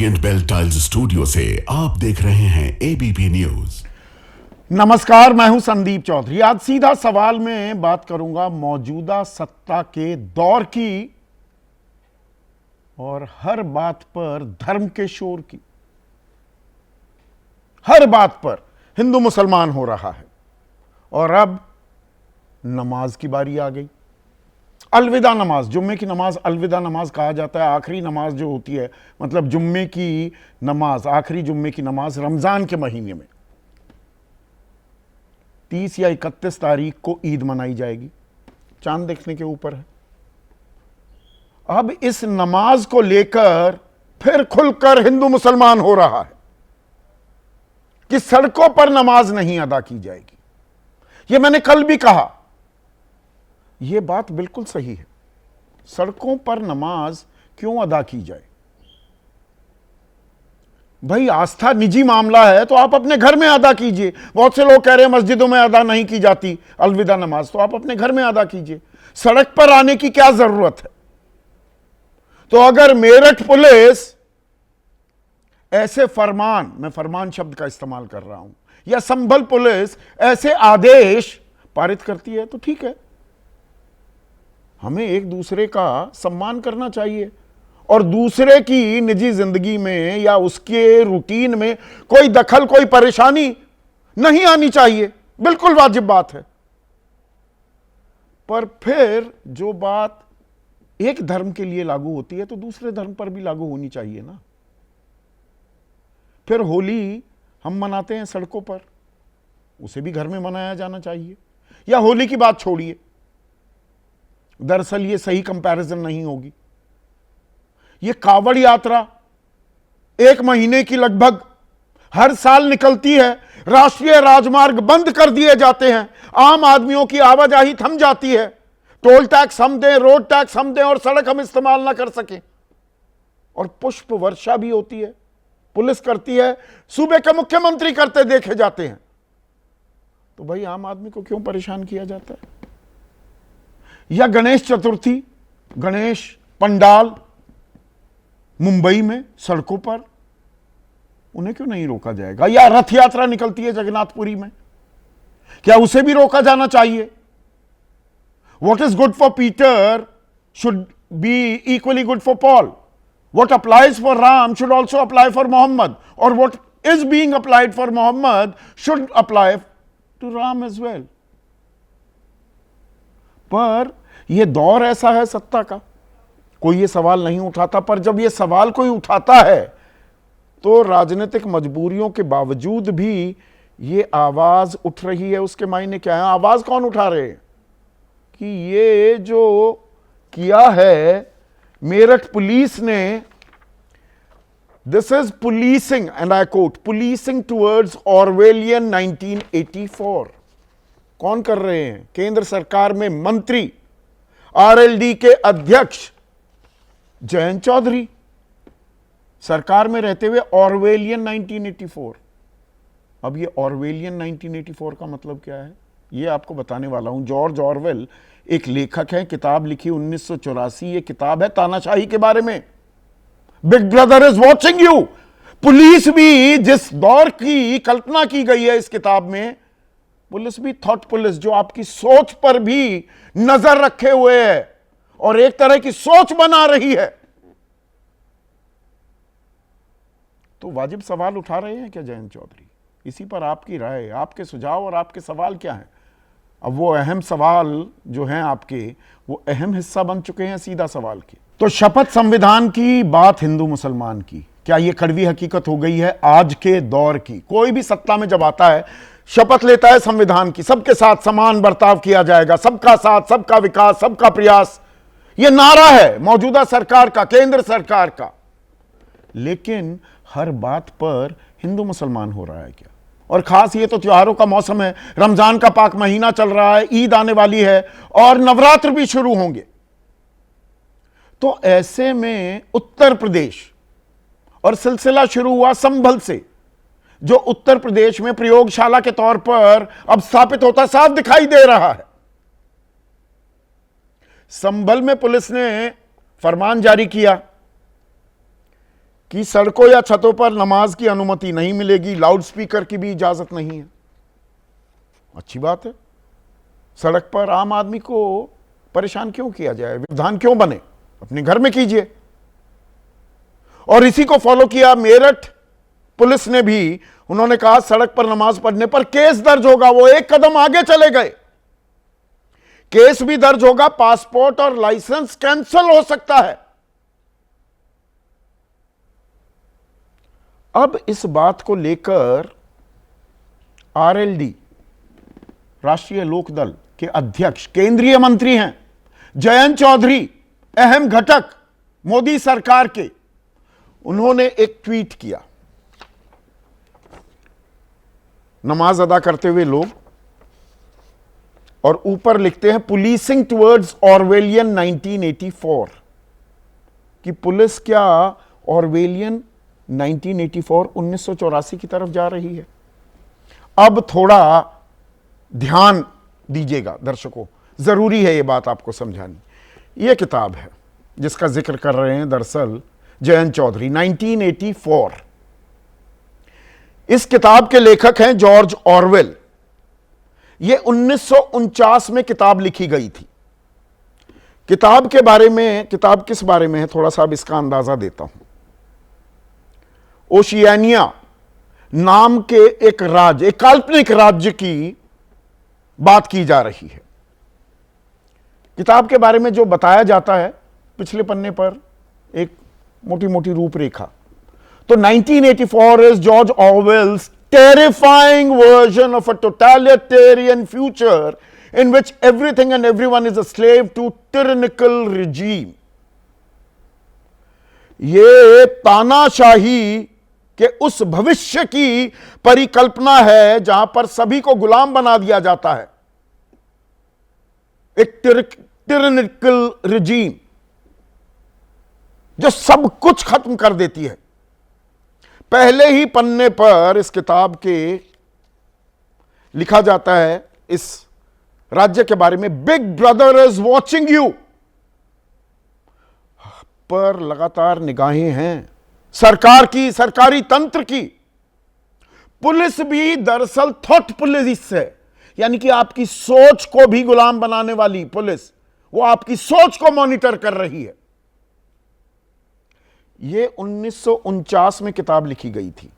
Orient bell tiles studio से आप देख रहे हैं एबीपी न्यूज। नमस्कार, मैं हूं संदीप चौधरी। आज सीधा सवाल में बात करूंगा मौजूदा सत्ता के दौर की और हर बात पर धर्म के शोर की। हर बात पर हिंदू मुसलमान हो रहा है और अब नमाज की बारी आ गई। अलविदा नमाज, जुम्मे की नमाज अलविदा नमाज कहा जाता है। आखिरी नमाज जो होती है, मतलब जुम्मे की नमाज, आखिरी जुम्मे की नमाज रमजान के महीने में 30 या 31 तारीख को ईद मनाई जाएगी। चांद देखने के ऊपर है। अब इस नमाज को लेकर फिर खुलकर हिंदू मुसलमान हो रहा है कि सड़कों पर नमाज नहीं अदा की जाएगी। यह मैंने कल भी कहा, यह बात बिल्कुल सही है। सड़कों पर नमाज क्यों अदा की जाए? भाई, आस्था निजी मामला है तो आप अपने घर में अदा कीजिए। बहुत से लोग कह रहे हैं मस्जिदों में अदा नहीं की जाती अलविदा नमाज, तो आप अपने घर में अदा कीजिए। सड़क पर आने की क्या जरूरत है? तो अगर मेरठ पुलिस ऐसे फरमान, मैं फरमान शब्द का इस्तेमाल कर रहा हूं, या संभल पुलिस ऐसे आदेश पारित करती है तो ठीक है। हमें एक दूसरे का सम्मान करना चाहिए और दूसरे की निजी जिंदगी में या उसके रूटीन में कोई दखल, कोई परेशानी नहीं आनी चाहिए। बिल्कुल वाजिब बात है। पर फिर जो बात एक धर्म के लिए लागू होती है तो दूसरे धर्म पर भी लागू होनी चाहिए ना। फिर होली हम मनाते हैं सड़कों पर, उसे भी घर में मनाया जाना चाहिए। या होली की बात छोड़िए, दरअसल ये सही कंपैरिजन नहीं होगी। ये कावड़ यात्रा 1 महीने की लगभग हर साल निकलती है। राष्ट्रीय राजमार्ग बंद कर दिए जाते हैं, आम आदमियों की आवाजाही थम जाती है। टोल टैक्स हम दें, रोड टैक्स हम दें और सड़क हम इस्तेमाल ना कर सकें। और पुष्प वर्षा भी होती है, पुलिस करती है, सूबे के मुख्यमंत्री करते देखे जाते हैं। तो भाई, आम आदमी को क्यों परेशान किया जाता है? या गणेश चतुर्थी, गणेश पंडाल मुंबई में सड़कों पर, उन्हें क्यों नहीं रोका जाएगा? या रथ यात्रा निकलती है जगन्नाथपुरी में, क्या उसे भी रोका जाना चाहिए? What is good for Peter should be equally good for Paul. What applies for Ram should also apply for Muhammad, or what is being applied for Muhammad should apply to Ram as well. पर यह दौर ऐसा है सत्ता का, कोई ये सवाल नहीं उठाता। पर जब ये सवाल कोई उठाता है तो राजनीतिक मजबूरियों के बावजूद भी ये आवाज उठ रही है। उसके मायने क्या है? आवाज कौन उठा रहे हैं कि ये जो किया है मेरठ पुलिस ने, this is policing, and I coat, policing towards Orwellian 1984। कौन कर रहे हैं? केंद्र सरकार में मंत्री, आरएलडी के अध्यक्ष जयंत चौधरी, सरकार में रहते हुए ऑरवेलियन 1984। अब ये ऑरवेलियन 1984 का मतलब क्या है, ये आपको बताने वाला हूं। जॉर्ज ऑरवेल एक लेखक है, किताब लिखी 1984। ये किताब है तानाशाही के बारे में। Big brother is watching you. Police भी, जिस दौर की कल्पना की गई है इस किताब में, पुलिस भी थॉट पुलिस, जो आपकी सोच पर भी नजर रखे हुए है और एक तरह की सोच बना रही है। तो वाजिब सवाल उठा रहे हैं क्या जयंत चौधरी? इसी पर आपकी राय, आपके सुझाव और आपके सवाल क्या हैं? अब वो अहम सवाल जो हैं आपके, वो अहम हिस्सा बन चुके हैं सीधा सवाल के। तो शपथ संविधान की बात हिंदू मुसलमान की, क्या ये कड़वी हकीकत हो गई है आज के दौर की? कोई भी सत्ता में जब आता है, शपथ लेता है संविधान की, सबके साथ समान बर्ताव किया जाएगा, सबका साथ, सबका विकास, सबका प्रयास, यह नारा है मौजूदा सरकार का, केंद्र सरकार का। लेकिन हर बात पर हिंदू मुसलमान हो रहा है क्या? और खास ये तो त्योहारों का मौसम है, रमजान का पाक महीना चल रहा है, ईद आने वाली है और नवरात्र भी शुरू होंगे। तो ऐसे में उत्तर प्रदेश, और सिलसिला शुरू हुआ संभल से, जो उत्तर प्रदेश में प्रयोगशाला के तौर पर अब स्थापित होता साफ दिखाई दे रहा है। संभल में पुलिस ने फरमान जारी किया कि सड़कों या छतों पर नमाज की अनुमति नहीं मिलेगी, लाउडस्पीकर की भी इजाजत नहीं है। अच्छी बात है, सड़क पर आम आदमी को परेशान क्यों किया जाए, व्यवधान क्यों बने, अपने घर में कीजिए। और इसी को फॉलो किया मेरठ पुलिस ने भी। उन्होंने कहा सड़क पर नमाज पढ़ने पर केस दर्ज होगा। वो एक कदम आगे चले गए, केस भी दर्ज होगा, पासपोर्ट और लाइसेंस कैंसिल हो सकता है। अब इस बात को लेकर आरएलडी, राष्ट्रीय लोकदल के अध्यक्ष, केंद्रीय मंत्री हैं जयंत चौधरी, अहम घटक मोदी सरकार के, उन्होंने एक ट्वीट किया। नमाज अदा करते हुए लोग, और ऊपर लिखते हैं पुलिसिंग टुवर्ड्स ऑरवेलियन 1984, कि पुलिस क्या ऑरवेलियन 1984 1984 की तरफ जा रही है। अब थोड़ा ध्यान दीजिएगा दर्शकों, जरूरी है यह बात आपको समझानी। यह किताब है जिसका जिक्र कर रहे हैं दरअसल जयंत चौधरी, 1984। इस किताब के लेखक हैं जॉर्ज ऑरवेल। यह 1949 में किताब लिखी गई थी। किताब के बारे में, किताब किस बारे में है, थोड़ा सा अब इसका अंदाजा देता हूं। ओशियानिया नाम के एक राज्य, एक काल्पनिक राज्य की बात की जा रही है। किताब के बारे में जो बताया जाता है, पिछले पन्ने पर एक मोटी मोटी रूपरेखा। तो 1984 is George Orwell's terrifying version of a totalitarian future in which everything and everyone is a slave to tyrannical regime. ये तानाशाही के उस भविष्य की परिकल्पना है जहां पर सभी को गुलाम बना दिया जाता है। एक टिरनिकल रिजीम जो सब कुछ खत्म कर देती है। पहले ही पन्ने पर इस किताब के लिखा जाता है इस राज्य के बारे में, big brother is watching you, पर लगातार निगाहें हैं सरकार की, सरकारी तंत्र की। पुलिस भी दरअसल थॉट पुलिस है, यानी कि आपकी सोच को भी गुलाम बनाने वाली पुलिस, वो आपकी सोच को मॉनिटर कर रही है। यह 1949 में किताब लिखी गई थी,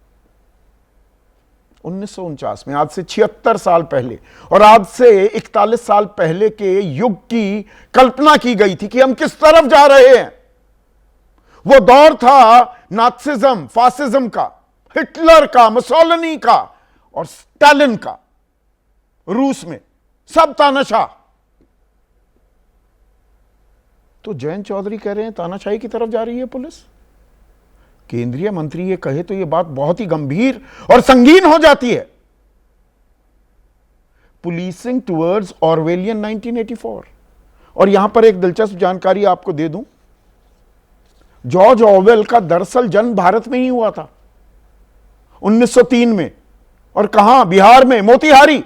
1949 में, आज से 76 साल पहले। और आज से 41 साल पहले के युग की कल्पना की गई थी कि हम किस तरफ जा रहे हैं। वो दौर था नात्सिज्म, फासिज्म का, हिटलर का, मुसोलिनी का और स्टालिन का। रूस में सब तानाशाह। तो जयंत चौधरी कह रहे हैं तानाशाही की तरफ जा रही है पुलिस। केंद्रीय मंत्री ये कहे तो ये बात बहुत ही गंभीर और संगीन हो जाती है। Policing towards Orwellian 1984। और यहां पर एक दिलचस्प जानकारी आपको दे दूं, जॉर्ज ऑरवेल का दरअसल जन्म भारत में ही हुआ था 1903 में। और कहां? बिहार में, मोतिहारी।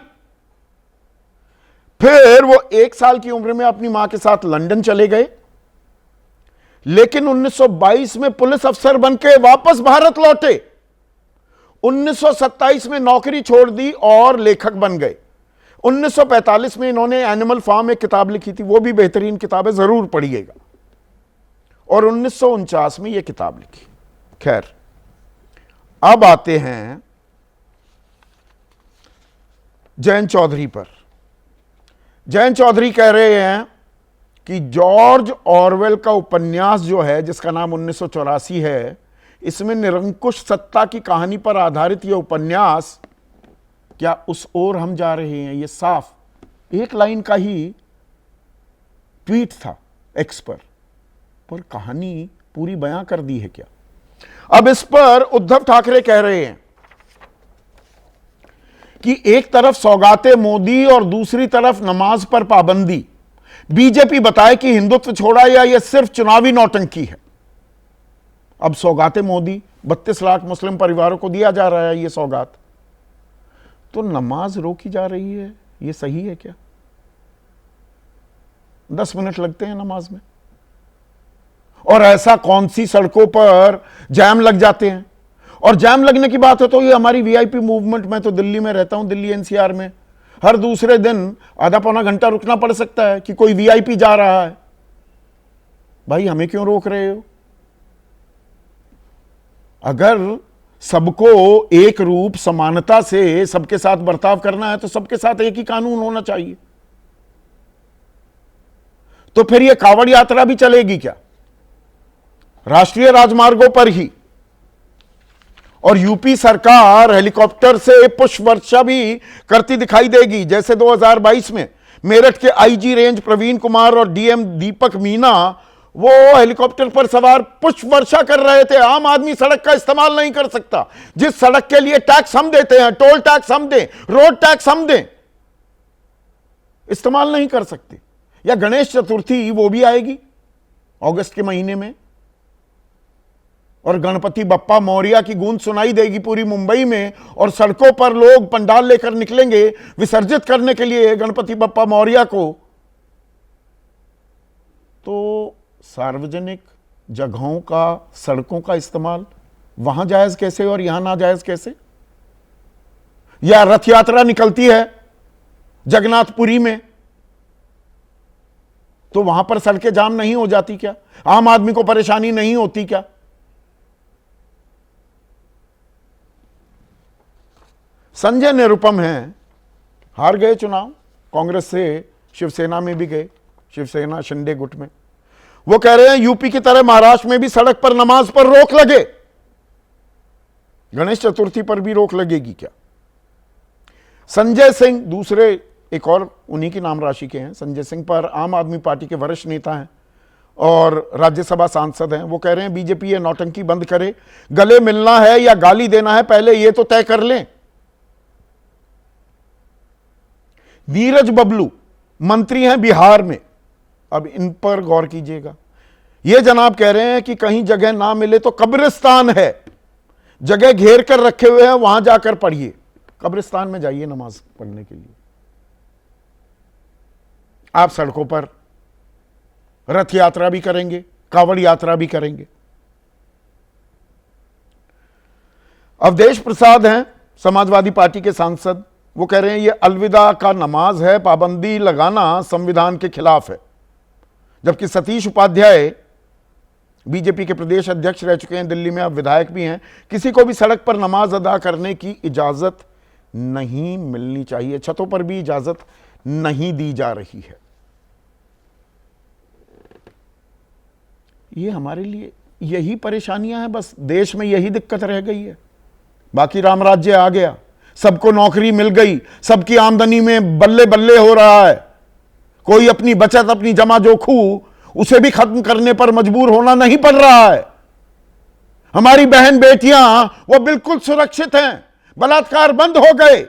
फिर वो 1 साल की उम्र में अपनी मां के साथ लंदन चले गए, लेकिन 1922 में पुलिस अफसर बनके वापस भारत लौटे। 1927 में नौकरी छोड़ दी और लेखक बन गए। 1945 में इन्होंने एनिमल फार्म एक किताब लिखी थी, वो भी बेहतरीन किताब है, जरूर पढ़िएगा। और 1949 में यह किताब लिखी। खैर, अब आते हैं जयंत चौधरी पर। जयंत चौधरी कह रहे हैं कि जॉर्ज ऑरवेल का उपन्यास जो है, जिसका नाम 1984 है, इसमें निरंकुश सत्ता की कहानी पर आधारित यह उपन्यास, क्या उस ओर हम जा रहे हैं? यह साफ एक लाइन का ही ट्वीट था एक्स पर कहानी पूरी बयां कर दी है क्या? अब इस पर उद्धव ठाकरे कह रहे हैं कि एक तरफ सौगाते मोदी और दूसरी तरफ नमाज पर पाबंदी। बीजेपी बताए कि हिंदुत्व छोड़ा या यह सिर्फ चुनावी नौटंकी है। अब सौगाते मोदी, 32 लाख मुस्लिम परिवारों को दिया जा रहा है यह सौगात, तो नमाज रोकी जा रही है, यह सही है क्या? 10 मिनट लगते हैं नमाज में। और ऐसा कौन सी सड़कों पर जैम लग जाते हैं। और जैम लगने की बात है तो ये हमारी वीआईपी मूवमेंट में, तो दिल्ली में रहता हूं, दिल्ली एनसीआर में हर दूसरे दिन आधा पौना घंटा रुकना पड़ सकता है कि कोई वीआईपी जा रहा है। भाई हमें क्यों रोक रहे हो? अगर सबको एक रूप समानता से सबके साथ बर्ताव करना है तो सबके साथ एक ही कानून होना चाहिए। तो फिर यह कांवड़ यात्रा भी चलेगी क्या राष्ट्रीय राजमार्गों पर ही? और यूपी सरकार हेलीकॉप्टर से पुष्प वर्षा भी करती दिखाई देगी, जैसे 2022 में मेरठ के आईजी रेंज प्रवीण कुमार और डीएम दीपक मीना वो हेलीकॉप्टर पर सवार पुष्प वर्षा कर रहे थे। आम आदमी सड़क का इस्तेमाल नहीं कर सकता। जिस सड़क के लिए टैक्स हम देते हैं, टोल टैक्स हम दें, रोड टैक्स हम दें, इस्तेमाल नहीं कर सकते। या गणेश चतुर्थी वो भी आएगी अगस्त के महीने में, और गणपति बप्पा मौर्य की गूंज सुनाई देगी पूरी मुंबई में, और सड़कों पर लोग पंडाल लेकर निकलेंगे विसर्जित करने के लिए गणपति बप्पा मौर्य को। तो सार्वजनिक जगहों का, सड़कों का इस्तेमाल वहां जायज कैसे और यहां नाजायज कैसे? या रथ यात्रा निकलती है जगन्नाथपुरी में, तो वहां पर सड़कें जाम नहीं हो जाती क्या? आम आदमी को परेशानी नहीं होती क्या? संजय निरुपम हैं, हार गए चुनाव, कांग्रेस से शिवसेना में भी गए, शिवसेना शिंदे गुट में। वो कह रहे हैं यूपी की तरह महाराष्ट्र में भी सड़क पर नमाज पर रोक लगे। गणेश चतुर्थी पर भी रोक लगेगी क्या? संजय सिंह दूसरे एक और उन्हीं की नाम राशि के हैं, संजय सिंह पर आम आदमी पार्टी के वरिष्ठ नेता हैं और राज्यसभा सांसद हैं। वो कह रहे हैं बीजेपी ये नौटंकी बंद करे, गले मिलना है या गाली देना है पहले ये तो तय कर लें। नीरज बबलू मंत्री हैं बिहार में, अब इन पर गौर कीजिएगा। ये जनाब कह रहे हैं कि कहीं जगह ना मिले तो कब्रिस्तान है, जगह घेर कर रखे हुए हैं, वहां जाकर पढ़िए। कब्रिस्तान में जाइए नमाज पढ़ने के लिए। आप सड़कों पर रथ यात्रा भी करेंगे, कांवड़ यात्रा भी करेंगे। अवधेश प्रसाद हैं समाजवादी पार्टी के सांसद, वो कह रहे हैं ये अलविदा का नमाज है, पाबंदी लगाना संविधान के खिलाफ है। जबकि सतीश उपाध्याय बीजेपी के प्रदेश अध्यक्ष रह चुके हैं, दिल्ली में अब विधायक भी हैं, किसी को भी सड़क पर नमाज अदा करने की इजाजत नहीं मिलनी चाहिए। छतों पर भी इजाजत नहीं दी जा रही है। ये हमारे लिए यही परेशानियां हैं, बस देश में यही दिक्कत रह गई है। बाकी राम राज्य आ गया, सबको नौकरी मिल गई, सबकी आमदनी में बल्ले बल्ले हो रहा है। कोई अपनी बचत, अपनी जमा जोखू उसे भी खत्म करने पर मजबूर होना नहीं पड़ रहा है। हमारी बहन बेटियां वो बिल्कुल सुरक्षित हैं, बलात्कार बंद हो गए,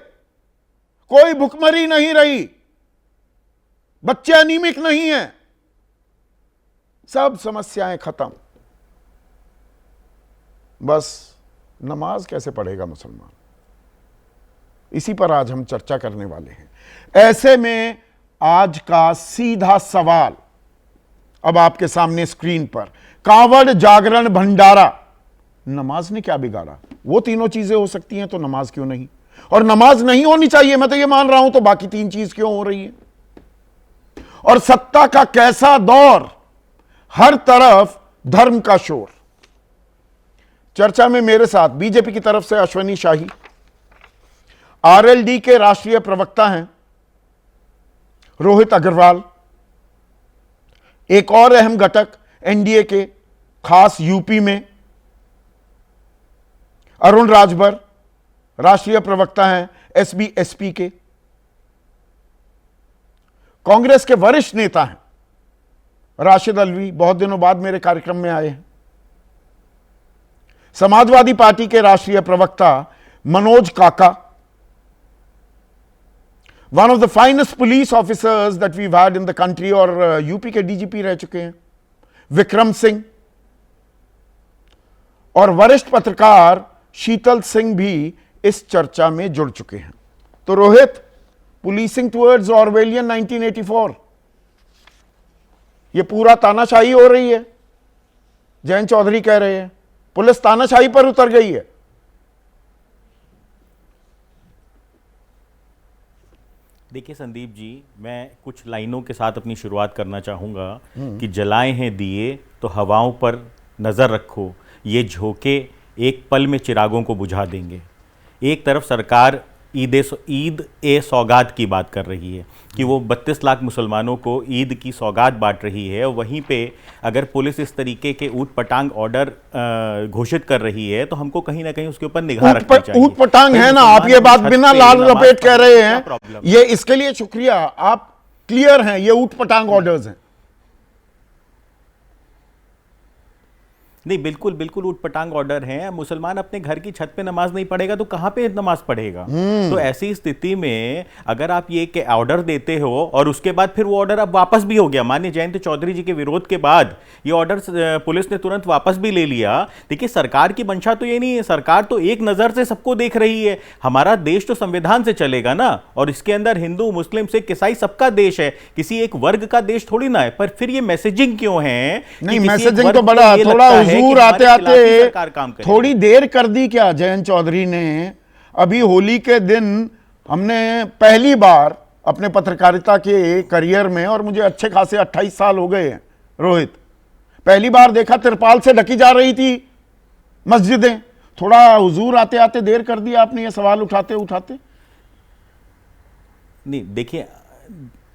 कोई भुखमरी नहीं रही, बच्चे अनीमिक नहीं हैं, सब समस्याएं खत्म। बस नमाज कैसे पढ़ेगा मुसलमान, इसी पर आज हम चर्चा करने वाले हैं। ऐसे में आज का सीधा सवाल अब आपके सामने स्क्रीन पर, कांवड़ जागरण भंडारा, नमाज ने क्या बिगाड़ा? वो तीनों चीजें हो सकती हैं तो नमाज क्यों नहीं? और नमाज नहीं होनी चाहिए मैं तो ये मान रहा हूं, तो बाकी तीन चीज क्यों हो रही है? और सत्ता का कैसा दौर, हर तरफ धर्म का शोर। चर्चा में मेरे साथ बीजेपी की तरफ से अश्वनी शाही, आरएलडी के राष्ट्रीय प्रवक्ता हैं रोहित अग्रवाल, एक और अहम घटक एनडीए के खास यूपी में अरुण राजभर, राष्ट्रीय प्रवक्ता हैं एसबीएसपी के। कांग्रेस के वरिष्ठ नेता हैं राशिद अलवी, बहुत दिनों बाद मेरे कार्यक्रम में आए हैं। समाजवादी पार्टी के राष्ट्रीय प्रवक्ता मनोज काका, one of the finest police officers that weave had in the country, और यूपी के डीजीपी रह चुके हैं विक्रम सिंह, और वरिष्ठ पत्रकार शीतल सिंह भी इस चर्चा में जुड़ चुके हैं। तो रोहित, पुलिसिंग टुवर्ड्स ऑरवेलियन 1984, ये पूरा तानाशाही हो रही है। जयंत चौधरी कह रहे हैं। पुलिस तानाशाही पर उतर गई है। देखिए संदीप जी, मैं कुछ लाइनों के साथ अपनी शुरुआत करना चाहूँगा कि जलाए हैं दिए तो हवाओं पर नज़र रखो, ये झोंके एक पल में चिरागों को बुझा देंगे। एक तरफ सरकार ईद ए सौगात की बात कर रही है कि वो 32 लाख मुसलमानों को ईद की सौगात बांट रही है, और वहीं पे अगर पुलिस इस तरीके के ऊट पटांग ऑर्डर घोषित कर रही है तो हमको कहीं ना कहीं उसके ऊपर निगाह रखनी चाहिए। ऊट पटांग है ना, आप ये बात बिना लाल लपेट कह रहे हैं, ये इसके लिए शुक्रिया, आप क्लियर हैं, ये ऊट पटांग ऑर्डर्स हैं। नहीं, बिल्कुल बिल्कुल ऊट पटांग ऑर्डर हैं। मुसलमान अपने घर की छत पे नमाज नहीं पढ़ेगा तो कहां पे नमाज पढ़ेगा? तो ऐसी स्थिति में अगर आप ये ऑर्डर देते हो और उसके बाद फिर वो ऑर्डर अब वापस भी हो गया, माननीय जयंत चौधरी जी के विरोध के बाद ये ऑर्डर पुलिस ने तुरंत वापस भी ले लिया। देखिए, सरकार की मंशा तो ये नहीं है, सरकार तो एक नजर से सबको देख रही है। हमारा देश तो संविधान से चलेगा ना, और इसके अंदर हिंदू मुस्लिम सिख ईसाई सबका देश है, किसी एक वर्ग का देश थोड़ी ना है। पर फिर ये मैसेजिंग क्यों है? नहीं, मैसेजिंग तो बड़ा थोड़ा हुजूर आते आते थोड़ी देर कर दी क्या जयंत चौधरी ने? अभी होली के दिन हमने पहली बार अपने पत्रकारिता के करियर में, और मुझे अच्छे खासे 28 साल हो गए हैं रोहित, पहली बार देखा तिरपाल से ढकी जा रही थी मस्जिदें। थोड़ा हुजूर आते आते देर कर दिया आपने ये सवाल उठाते उठाते। नहीं,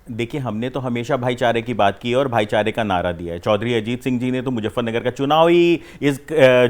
देखिए हमने तो हमेशा भाईचारे की बात की है और भाईचारे का नारा दिया है। चौधरी अजीत सिंह जी ने तो मुजफ्फरनगर का चुनाव ही इस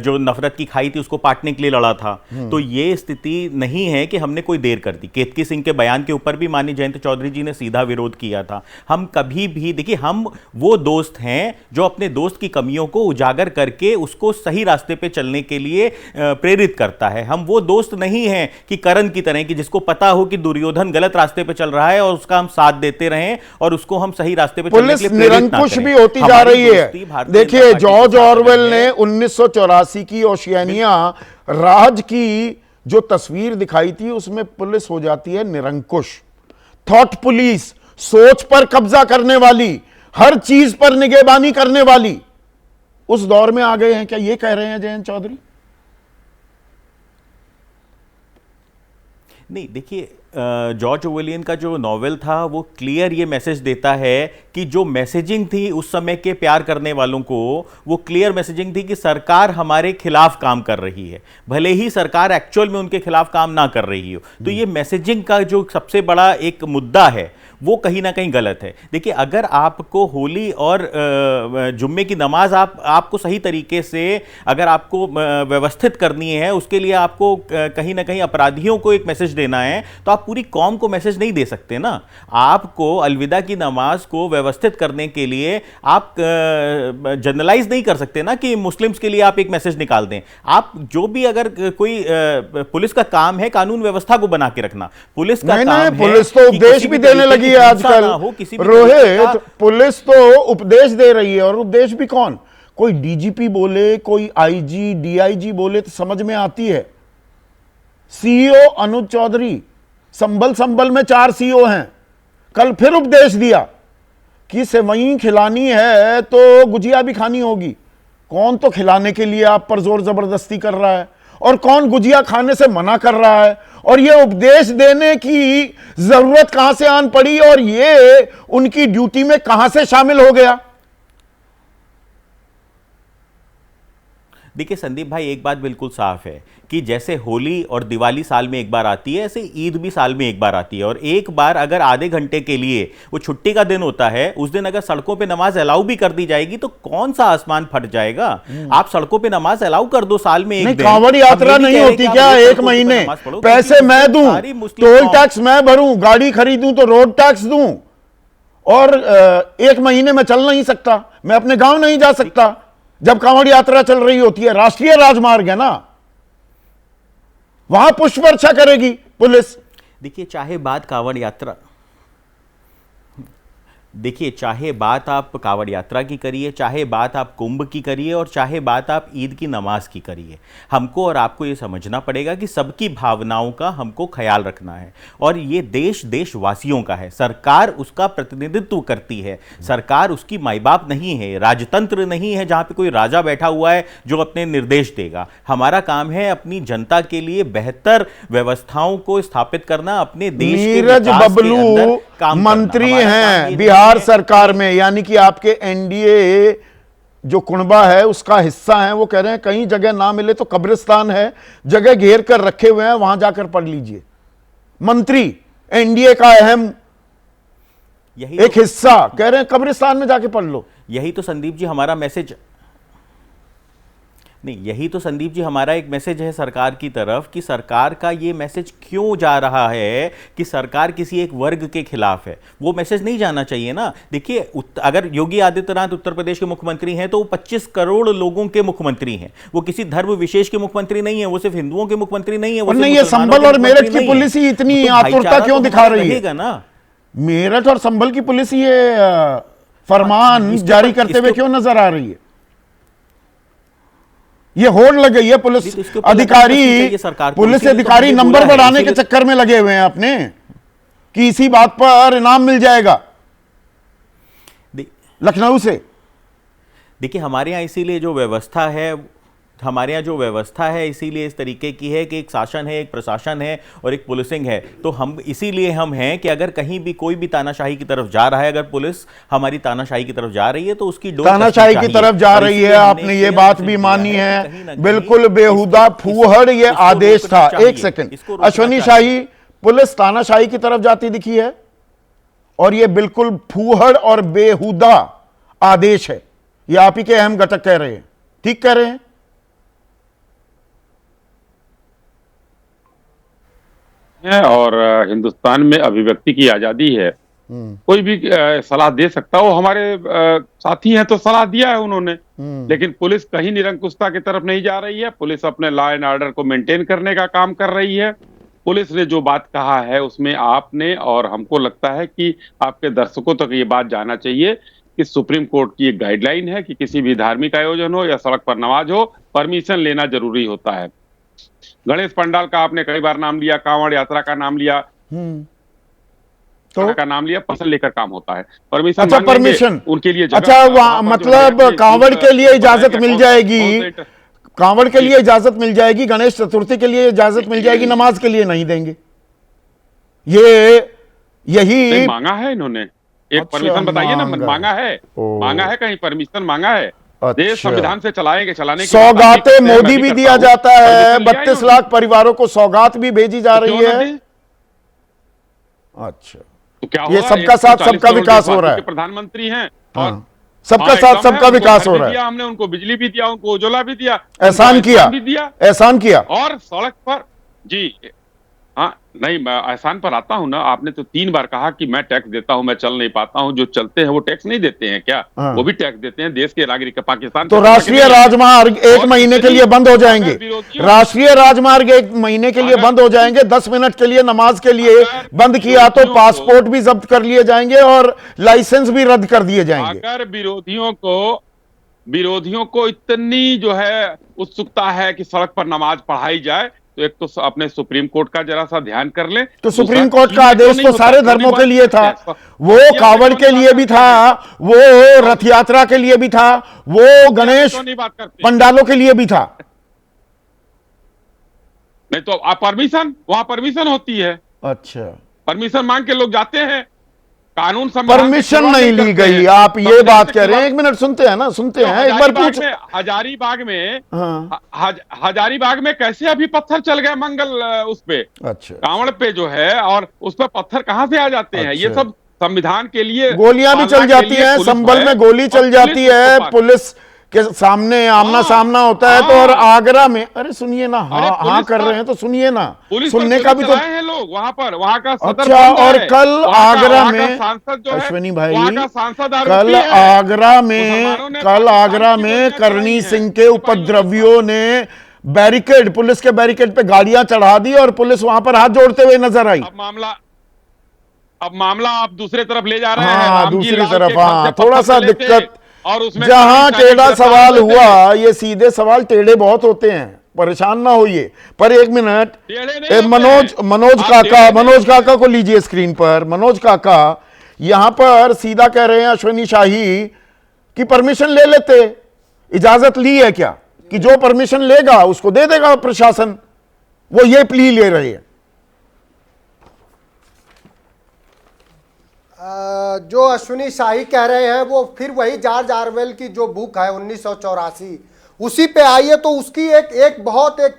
जो नफरत की खाई थी उसको पाटने के लिए लड़ा था। तो ये स्थिति नहीं है कि हमने कोई देर कर दी। केतकी सिंह के बयान के ऊपर भी माननीय जयंत चौधरी जी ने सीधा विरोध किया था। हम कभी भी, देखिए, हम वो दोस्त हैं जो अपने दोस्त की कमियों को उजागर करके उसको सही रास्ते पे चलने के लिए प्रेरित करता है। हम वो दोस्त नहीं हैं कि करण की तरह, कि जिसको पता हो कि दुर्योधन गलत रास्ते पे चल रहा है और उसका हम साथ देते रहे और उसको हम सही रास्ते पे चलने के लिए निरंकुश भी होती जा रही है। देखिए, जॉर्ज ऑरवेल ने 1984 की ओशियानिया राज की जो तस्वीर दिखाई थी उसमें पुलिस हो जाती है निरंकुश, थॉट पुलिस, सोच पर कब्जा करने वाली, हर चीज पर निगहबानी करने वाली। उस दौर में आ गए हैं क्या, ये कह रहे हैं जयंत चौधरी? नहीं, देखिए, जॉर्ज ओवेलियन का जो नॉवेल था वो क्लियर ये मैसेज देता है कि जो मैसेजिंग थी उस समय के प्यार करने वालों को, वो क्लियर मैसेजिंग थी कि सरकार हमारे खिलाफ काम कर रही है, भले ही सरकार एक्चुअल में उनके खिलाफ काम ना कर रही हो। तो ये मैसेजिंग का जो सबसे बड़ा एक मुद्दा है वो कहीं ना कहीं गलत है। देखिए, अगर आपको होली और जुम्मे की नमाज आपको सही तरीके से अगर आपको व्यवस्थित करनी है, उसके लिए आपको कहीं ना कहीं अपराधियों को एक मैसेज देना है, तो आप पूरी कौम को मैसेज नहीं दे सकते ना। आपको अलविदा की नमाज को व्यवस्थित करने के लिए आप जनरलाइज नहीं कर सकते ना कि मुस्लिम्स के लिए आप एक मैसेज निकाल दें। आप जो भी, अगर कोई पुलिस का काम है कानून व्यवस्था को बना के रखना, पुलिस का काम है, पुलिस तो उपदेश भी देने लगी है आजकल रोहित। पुलिस तो उपदेश दे रही है, और उपदेश भी कौन? कोई डीजीपी बोले, कोई आईजी डीआईजी बोले तो समझ में आती है। सीईओ अनुज चौधरी, संभल में 4 सीईओ हैं, कल फिर उपदेश दिया कि सेवई खिलानी है तो गुजिया भी खानी होगी। कौन तो खिलाने के लिए आप पर जोर जबरदस्ती कर रहा है और कौन गुजिया खाने से मना कर रहा है? और ये उपदेश देने की जरूरत कहां से आन पड़ी, और ये उनकी ड्यूटी में कहां से शामिल हो गया? देखिए संदीप भाई, एक बात बिल्कुल साफ है कि जैसे होली और दिवाली साल में एक बार आती है, ऐसे ईद भी साल में एक बार आती है। और एक बार अगर आधे घंटे के लिए वो छुट्टी का दिन होता है, उस दिन अगर सड़कों पे नमाज अलाउ भी कर दी जाएगी तो कौन सा आसमान फट जाएगा? आप सड़कों पे नमाज अलाउ कर दो साल में एक दिन। कांवड़ यात्रा नहीं होती क्या? एक महीने पैसे मैं दूं, टोल टैक्स मैं भरूं, गाड़ी खरीदूं तो रोड टैक्स दूं, और एक महीने में चल नहीं सकता, मैं अपने गांव नहीं जा सकता जब कांवड़ यात्रा चल रही होती है। राष्ट्रीय राजमार्ग है ना, वहां पुष्प वर्षा करेगी पुलिस। देखिए, चाहे बात कांवड़ यात्रा, देखिए, चाहे बात आप कांवड़ यात्रा की करिए, चाहे बात आप कुंभ की करिए और चाहे बात आप ईद की नमाज की करिए, हमको और आपको ये समझना पड़ेगा कि सबकी भावनाओं का हमको ख्याल रखना है। और ये देश देशवासियों का है, सरकार उसका प्रतिनिधित्व करती है, सरकार उसकी माई बाप नहीं है, राजतंत्र नहीं है जहां पे कोई राजा बैठा हुआ है जो अपने निर्देश देगा। हमारा काम है अपनी जनता के लिए बेहतर व्यवस्थाओं को स्थापित करना, अपने देश के नीरज विकास के बबलू अंदर काम मंत्री करना। हमारा काम हैं ये बिहार नहीं है- सरकार में, यानी कि आपके एनडीए जो कुनबा है उसका हिस्सा है। वो कह रहे हैं कहीं जगह ना मिले तो कब्रिस्तान है, जगह घेर कर रखे हुए हैं, वहां जाकर पढ़ लीजिए। मंत्री एनडीए का अहम यही एक हिस्सा कह रहे हैं कब्रिस्तान में जाके पढ़ लो। यही तो संदीप जी हमारा मैसेज नहीं, यही तो संदीप जी हमारा एक मैसेज है सरकार की तरफ कि सरकार का ये मैसेज क्यों जा रहा है कि सरकार किसी एक वर्ग के खिलाफ है। वो मैसेज नहीं जाना चाहिए ना। देखिए, अगर योगी आदित्यनाथ उत्तर प्रदेश के मुख्यमंत्री हैं तो वो 25 करोड़ लोगों के मुख्यमंत्री हैं, वो किसी धर्म विशेष के मुख्यमंत्री नहीं है, वो सिर्फ हिंदुओं के मुख्यमंत्री नहीं है, वो नहीं, सिर्फ ये मुसलमानों संभल के और मेरठ मुख्यमंत्री की नहीं है। पुलिस ही इतनी तो आतुरता भाईचारा क्यों तो दिखा हमारा रही है? रहेगा ना। मेरठ और संभल की पुलिस ये फरमान इसके जारी ऊपर- करते हुए इसके- क्यों नजर आ रही है? ये होड़ लग गई है पुलिस तो इसके ऊपर अधिकारी, लगातार चाहिए सरकार को। पुलिस इसीलिए तो अधिकारी हमने नंबर बोला है, बढ़ाने के इसीलिए- चक्कर में लगे हुए हैं अपने कि इसी बात पर इनाम मिल जाएगा लखनऊ से। देखिए, हमारे यहाँ इसीलिए जो व्यवस्था है, हमारे यहाँ जो व्यवस्था है इसीलिए इस तरीके की है कि एक शासन है, एक प्रशासन है और एक पुलिसिंग है। तो हम इसीलिए हम हैं कि अगर कहीं भी कोई भी तानाशाही की तरफ जा रहा है, अगर पुलिस हमारी तानाशाही की तरफ जा रही है तो उसकी डोर तानाशाही कसनी की चाहिए। तरफ जा और रही है, इसीलिए हमने आपने ये क्लियर बात मैसेज भी दिया मानी कि है। कहीं ना कहीं बिल्कुल बेहुदा फूहड़ ये इसको आदेश रोकना था। चाहिए, एक सेकंड, इसको रोकना अश्वनी चाहिए। शाही पुलिस तानाशाही की तरफ जाती दिखी है और ये बिल्कुल फूहड़ और बेहुदा आदेश है। ये आप ही के अहम घटक कह रहे हैं, ठीक कह रहे हैं। और हिंदुस्तान में अभिव्यक्ति की आजादी है। कोई भी सलाह दे सकता है। वो हमारे साथी हैं तो सलाह दिया है उन्होंने, लेकिन पुलिस कहीं निरंकुशता की तरफ नहीं जा रही है। पुलिस अपने लॉ एंड ऑर्डर को मेंटेन करने का काम कर रही है। पुलिस ने जो बात कहा है उसमें आपने और हमको लगता है कि आपके दर्शकों तक ये बात जाना चाहिए कि सुप्रीम कोर्ट की एक गाइडलाइन है कि किसी भी धार्मिक आयोजन हो या सड़क पर नमाज हो, परमिशन लेना जरूरी होता है। गणेश पंडाल का आपने कई बार नाम लिया, कांवड़ यात्रा का नाम लिया, तो का नाम लिया, परमिशन लेकर काम होता है। परमिशन अच्छा, मांगेंगे, परमिशन उनके लिए जगह- अच्छा, वहाँ पर जो मतलब है कि कांवड़ के लिए इजाजत बनाएंगे, मिल जाएगी, कांवड़ के लिए इजाजत मिल जाएगी, गणेश चतुर्थी के लिए इजाजत मिल जाएगी, नमाज के लिए नहीं देंगे। ये यही नहीं, मांगा है इन्होंने एक अच्छा, परमिशन बताइए ना, मांगा है ओ। मांगा है, कहीं परमिशन मांगा है। अच्छा। देश संविधान से चलाने की सौगातें मोदी भी दिया जाता है, 32 32 लाख परिवारों को सौगात भी भेजी जा रही है। अच्छा, तो क्या ये हुआ? सबका साथ 140 सबका करोड़ विकास हो रहा देशवासी है। के प्रधानमंत्री हैं। हाँ, सबका हाँ, साथ एकदम सबका है, उनको विकास घर हो भी रहा है। दिया हमने, उनको बिजली भी दिया, उनको उज्ज्वला भी दिया, एहसान उनको किया, भी दिया एहसान किया। और सड़क पर जी हाँ, नहीं मैं एहसान पर आता हूं ना। आपने तो 3 बार कहा कि मैं टैक्स देता हूं, मैं चल नहीं पाता हूं। जो चलते हैं वो टैक्स नहीं देते हैं क्या? हाँ। वो भी टैक्स देते हैं, देश के नागरिक। पाकिस्तान तो के राष्ट्रीय नागरिक नहीं। राजमार्ग 1 और महीने के इतनी- लिए बंद हो जाएंगे। अगर विरोधियों- राष्ट्रीय राजमार्ग 1 महीने के लिए अगर- बंद हो जाएंगे। 10 मिनट के लिए नमाज के लिए अगर बंद किया तो विरोधियों को- पासपोर्ट भी जब्त कर लिए जाएंगे और लाइसेंस भी रद्द कर दिए जाएंगे। अगर विरोधियों को इतनी जो है उत्सुकता है कि सड़क पर नमाज पढ़ाई जाए, तो एक तो अपने सुप्रीम कोर्ट का जरा सा ध्यान कर ले। तो सुप्रीम दूसरा, कोर्ट का आदेश तो सारे धर्मों के लिए था, वो कांवड़ के लिए भी था, वो रथ यात्रा के लिए भी था, वो गणेश पंडालों के लिए भी था। नहीं तो आप परमिशन, वहां परमिशन होती है, अच्छा, परमिशन मांग के लोग जाते हैं। कानून संविधान परमिशन की नहीं सेवा ली करते गई। हैं। आप ये संविधान बात की कह रहे हैं, सेवा- 1 मिनट सुनते हैं ना, सुनते हैं, एक बार पूछ। हजारीबाग में हाँ, हजारीबाग में कैसे अभी पत्थर चल गए मंगल उस पे, अच्छा, कांवड़ पे जो है, और उस पर पत्थर कहां से आ जाते हैं? ये अच्छा। सब संविधान के लिए, गोलियां भी पालना चल के जाती लिए हैं, पुलिस संभल है, में गोली और चल पुलिस जाती है, उसको पाल- पुलिस के सामने आमना सामना होता है। तो और आगरा में, अरे सुनिए ना, हाँ पुलिस हाँ कर पर- रहे हैं तो सुनिए ना, पुलिस पर सुनने गोली का भी तो। चलाए हैं लोग वहां पर, वहां का सदर अच्छा, बंद और है। कल वहां का- आगरा वहां का में सांसद जो है, अश्विनी वहां भाई, का सांसद कल आरोपी है। आगरा मुसलमानों ने में, कल पाकिस्तान आगरा की में गोलियां करनी चलाई सिंह हैं। के उपद्रवियों ने बैरिकेड, पुलिस के बैरिकेड पे गाड़ियां चढ़ा दी और पुलिस वहां पर हाथ जोड़ते हुए नजर आई। अब मामला अब मामला आप दूसरे तरफ ले जा रहे हैं। हाँ, राम जी दूसरी लाल तरफ, के घर हाँ, से थोड़ा पत्थर सा मिले थे दिक्कत। और उसमें जहां काफी टेढ़ा गिरफ्तार सवाल हुए थे। हुआ, ये सीधे सवाल टेढ़े बहुत होते हैं, परेशान ना होइए। पर एक मिनट, टेढ़े नहीं होते मनोज हैं। मनोज आप काका, टेढ़े नहीं मनोज होते काका हैं। को लीजिए स्क्रीन पर। मनोज काका यहां पर सीधा कह रहे हैं अश्विनी शाही कि परमिशन ले लेते, इजाजत ली है क्या, कि जो परमिशन लेगा उसको दे देगा प्रशासन, वो ये प्ली ले रहे हैं। जो अश्विनी शाही कह रहे हैं वो फिर वही जॉर्ज ऑरवेल की जो बुक है 1984 उसी पे आई है। तो उसकी एक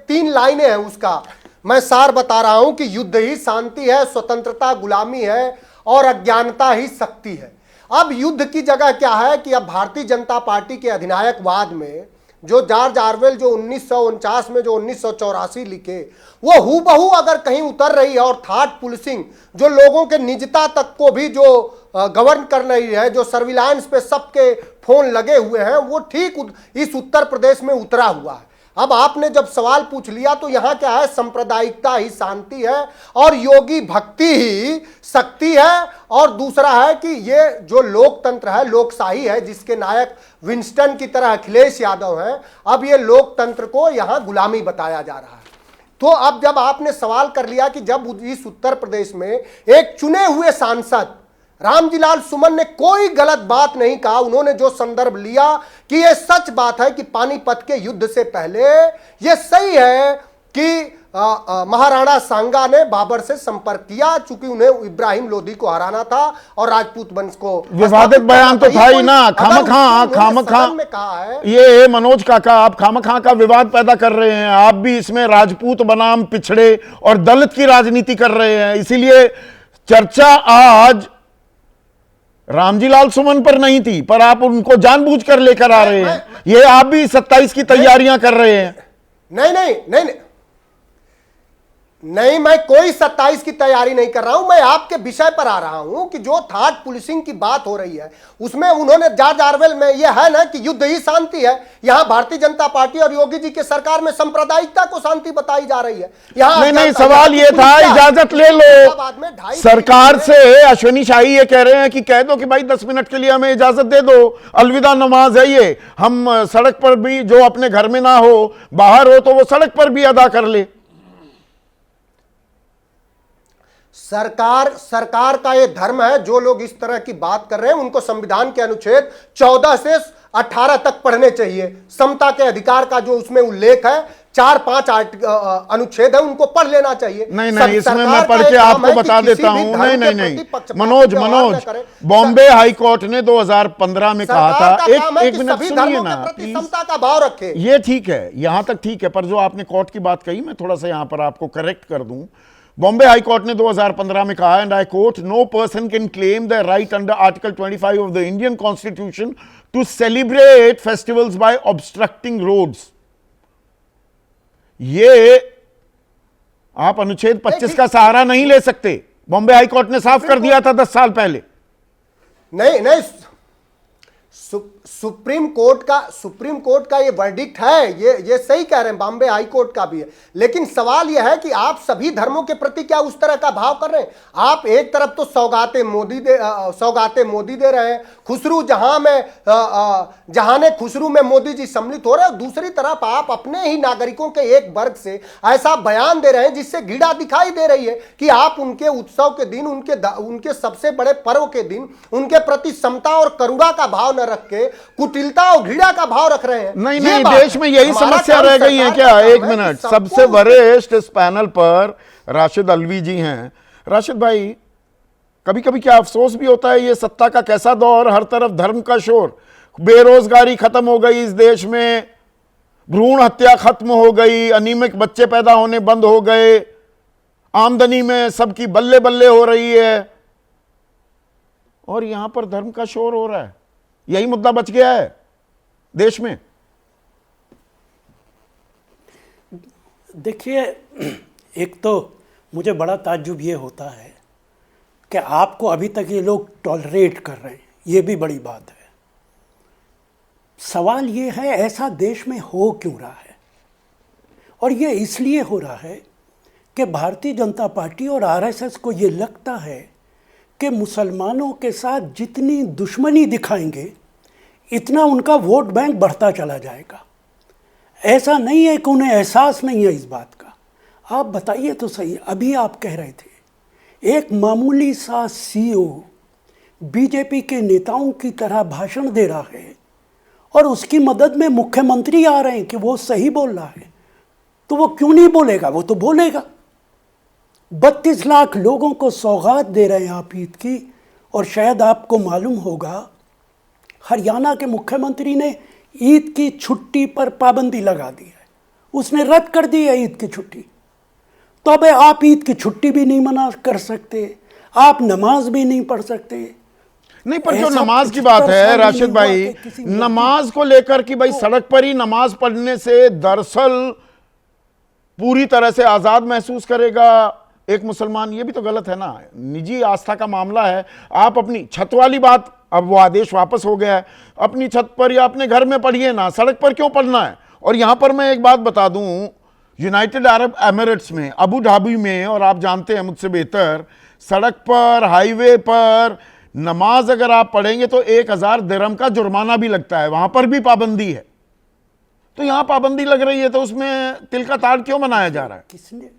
3 लाइनें हैं उसका, मैं सार बता रहा हूं कि युद्ध ही शांति है, स्वतंत्रता गुलामी है और अज्ञानता ही शक्ति है। अब युद्ध की जगह क्या है कि अब भारतीय जनता पार्टी के अधिनायकवाद में जो जॉर्ज ऑरवेल जो 1949 में जो 1984 लिखे, वो हूबहू अगर कहीं उतर रही है। और थॉट पुलिसिंग जो लोगों के निजता तक को भी जो गवर्न कर रही है, जो सर्विलांस पे सबके फोन लगे हुए हैं, वो ठीक इस उत्तर प्रदेश में उतरा हुआ है। अब आपने जब सवाल पूछ लिया तो यहां क्या है, सांप्रदायिकता ही शांति है और योगी भक्ति ही शक्ति है। और दूसरा है कि ये जो लोकतंत्र है, लोकशाही है, जिसके नायक विंस्टन की तरह अखिलेश यादव हैं, अब ये लोकतंत्र को यहां गुलामी बताया जा रहा है। तो अब जब आपने सवाल कर लिया कि जब इस उत्तर प्रदेश में एक चुने हुए सांसद रामजी लाल सुमन ने कोई गलत बात नहीं कहा, उन्होंने जो संदर्भ लिया कि यह सच बात है कि पानीपत के युद्ध से पहले यह सही है कि महाराणा सांगा ने बाबर से संपर्क किया, चूंकि उन्हें इब्राहिम लोधी को हराना था और राजपूत वंश को। विवादित बयान तो था ही ना, खामखा में कहा है। ये मनोज काका, आप खामखा का विवाद पैदा कर रहे हैं। आप भी इसमें राजपूत बनाम पिछड़े और दलित की राजनीति कर रहे हैं, इसीलिए चर्चा आज रामजी लाल सुमन पर नहीं थी, पर आप उनको जानबूझकर लेकर आ रहे हैं। ये आप भी 27 की तैयारियां कर रहे हैं। नहीं, मैं कोई 27 की तैयारी नहीं कर रहा हूं। मैं आपके विषय पर आ रहा हूं कि जो थॉट पुलिसिंग की बात हो रही है उसमें उन्होंने जॉर्ज ऑरवेल में यह है ना कि युद्ध ही शांति है। यहां भारतीय जनता पार्टी और योगी जी के सरकार में सांप्रदायिकता को शांति बताई जा रही है। यहां नहीं, सवाल यह था, इजाजत ले लो सरकार से। अश्विनी शाही ये कह रहे हैं कि कह दो कि भाई 10 मिनट के लिए हमें इजाजत दे दो, अलविदा नमाज है ये, हम सड़क पर भी, जो अपने घर में ना हो बाहर हो तो वो सड़क पर भी अदा कर ले। सरकार का ये धर्म है। जो लोग इस तरह की बात कर रहे हैं उनको संविधान के अनुच्छेद 14 से 18 तक पढ़ने चाहिए। समता के अधिकार का जो उसमें उल्लेख है, 4-5 अनुच्छेद है, उनको पढ़ लेना चाहिए। नहीं, इसमें मैं पढ़ के आपको बता देता हूं। नहीं, मनोज, बॉम्बे हाई कोर्ट ने 2015 में कहा था, एक मिनट सुनिए ना, समता का भाव रखे। ये ठीक है, यहां तक ठीक है, पर जो आपने कोर्ट की बात कही, मैं थोड़ा सा यहां पर आपको करेक्ट कर दूं। बॉम्बे हाई कोर्ट ने 2015 में कहा, and I quote, no person can claim the right under article 25 of the Indian constitution to celebrate festivals by obstructing roads. ये आप अनुच्छेद 25 का सहारा नहीं ले सकते। बॉम्बे हाई कोर्ट ने साफ कर दिया था 10 साल पहले। नहीं, सुप्रीम कोर्ट का ये वर्डिक्ट है, ये सही कह रहे हैं, बॉम्बे हाई कोर्ट का भी है। लेकिन सवाल यह है कि आप सभी धर्मों के प्रति क्या उस तरह का भाव कर रहे हैं? आप एक तरफ तो सौगाते मोदी दे रहे हैं, खुसरू जहां खुसरू में मोदी जी सम्मिलित हो रहे हैं, दूसरी तरफ आप अपने ही नागरिकों के एक वर्ग से ऐसा बयान दे रहे हैं जिससे घृणा दिखाई दे रही है कि आप उनके उत्सव के दिन, उनके सबसे बड़े पर्व के दिन उनके प्रति समता और करुणा का भाव न रख के कुटिलता और घृणा का भाव रख रहे हैं। नहीं, देश में यही समस्या रह गई है क्या? एक मिनट, सबसे वरिष्ठ इस पैनल पर राशिद अल्वी जी हैं। राशिद भाई, कभी कभी क्या अफसोस भी होता है, ये सत्ता का कैसा दौर, हर तरफ धर्म का शोर, बेरोजगारी खत्म हो गई इस देश में, भ्रूण हत्या खत्म हो गई, अनियमित बच्चे पैदा होने बंद हो गए, आमदनी में सबकी बल्ले बल्ले हो रही है, और यहां पर धर्म का शोर हो रहा है। यही मुद्दा बच गया है देश में। देखिए, एक तो मुझे बड़ा ताज्जुब ये होता है कि आपको अभी तक ये लोग टॉलरेट कर रहे हैं, ये भी बड़ी बात है। सवाल ये है, ऐसा देश में हो क्यों रहा है? और ये इसलिए हो रहा है कि भारतीय जनता पार्टी और आरएसएस को ये लगता है कि मुसलमानों के साथ जितनी दुश्मनी दिखाएंगे इतना उनका वोट बैंक बढ़ता चला जाएगा। ऐसा नहीं है कि उन्हें एहसास नहीं है इस बात का। आप बताइए तो सही, अभी आप कह रहे थे एक मामूली सा सीईओ बीजेपी के नेताओं की तरह भाषण दे रहा है और उसकी मदद में मुख्यमंत्री आ रहे हैं कि वो सही बोल रहा है, तो वो क्यों नहीं बोलेगा? वो तो बोलेगा। 32 लाख लोगों को सौगात दे रहे हैं आप ईद की। और शायद आपको मालूम होगा हरियाणा के मुख्यमंत्री ने ईद की छुट्टी पर पाबंदी लगा दी है, उसने रद्द कर दी है ईद की छुट्टी। तो अब आप ईद की छुट्टी भी नहीं मना कर सकते, आप नमाज भी नहीं पढ़ सकते। नहीं, पर जो नमाज की बात है राशिद भाई, नमाज को लेकर कि भाई सड़क पर ही नमाज पढ़ने से दरअसल पूरी तरह से आजाद महसूस करेगा एक मुसलमान, ये भी तो गलत है ना। निजी आस्था का मामला है। आप अपनी छत वाली बात, अब वो आदेश वापस हो गया है, अपनी छत पर या अपने घर में पढ़िए ना, सड़क पर क्यों पढ़ना है? और यहां पर मैं एक बात बता दूं, यूनाइटेड अरब एमिरेट्स में, अबू धाबी में, और आप जानते हैं मुझसे बेहतर, सड़क पर, हाईवे पर नमाज अगर आप पढ़ेंगे तो 1000 दिरहम का जुर्माना भी लगता है। वहां पर भी पाबंदी है। तो यहां पाबंदी लग रही है तो उसमें तिल का ताड़ क्यों मनाया जा रहा है? किसने,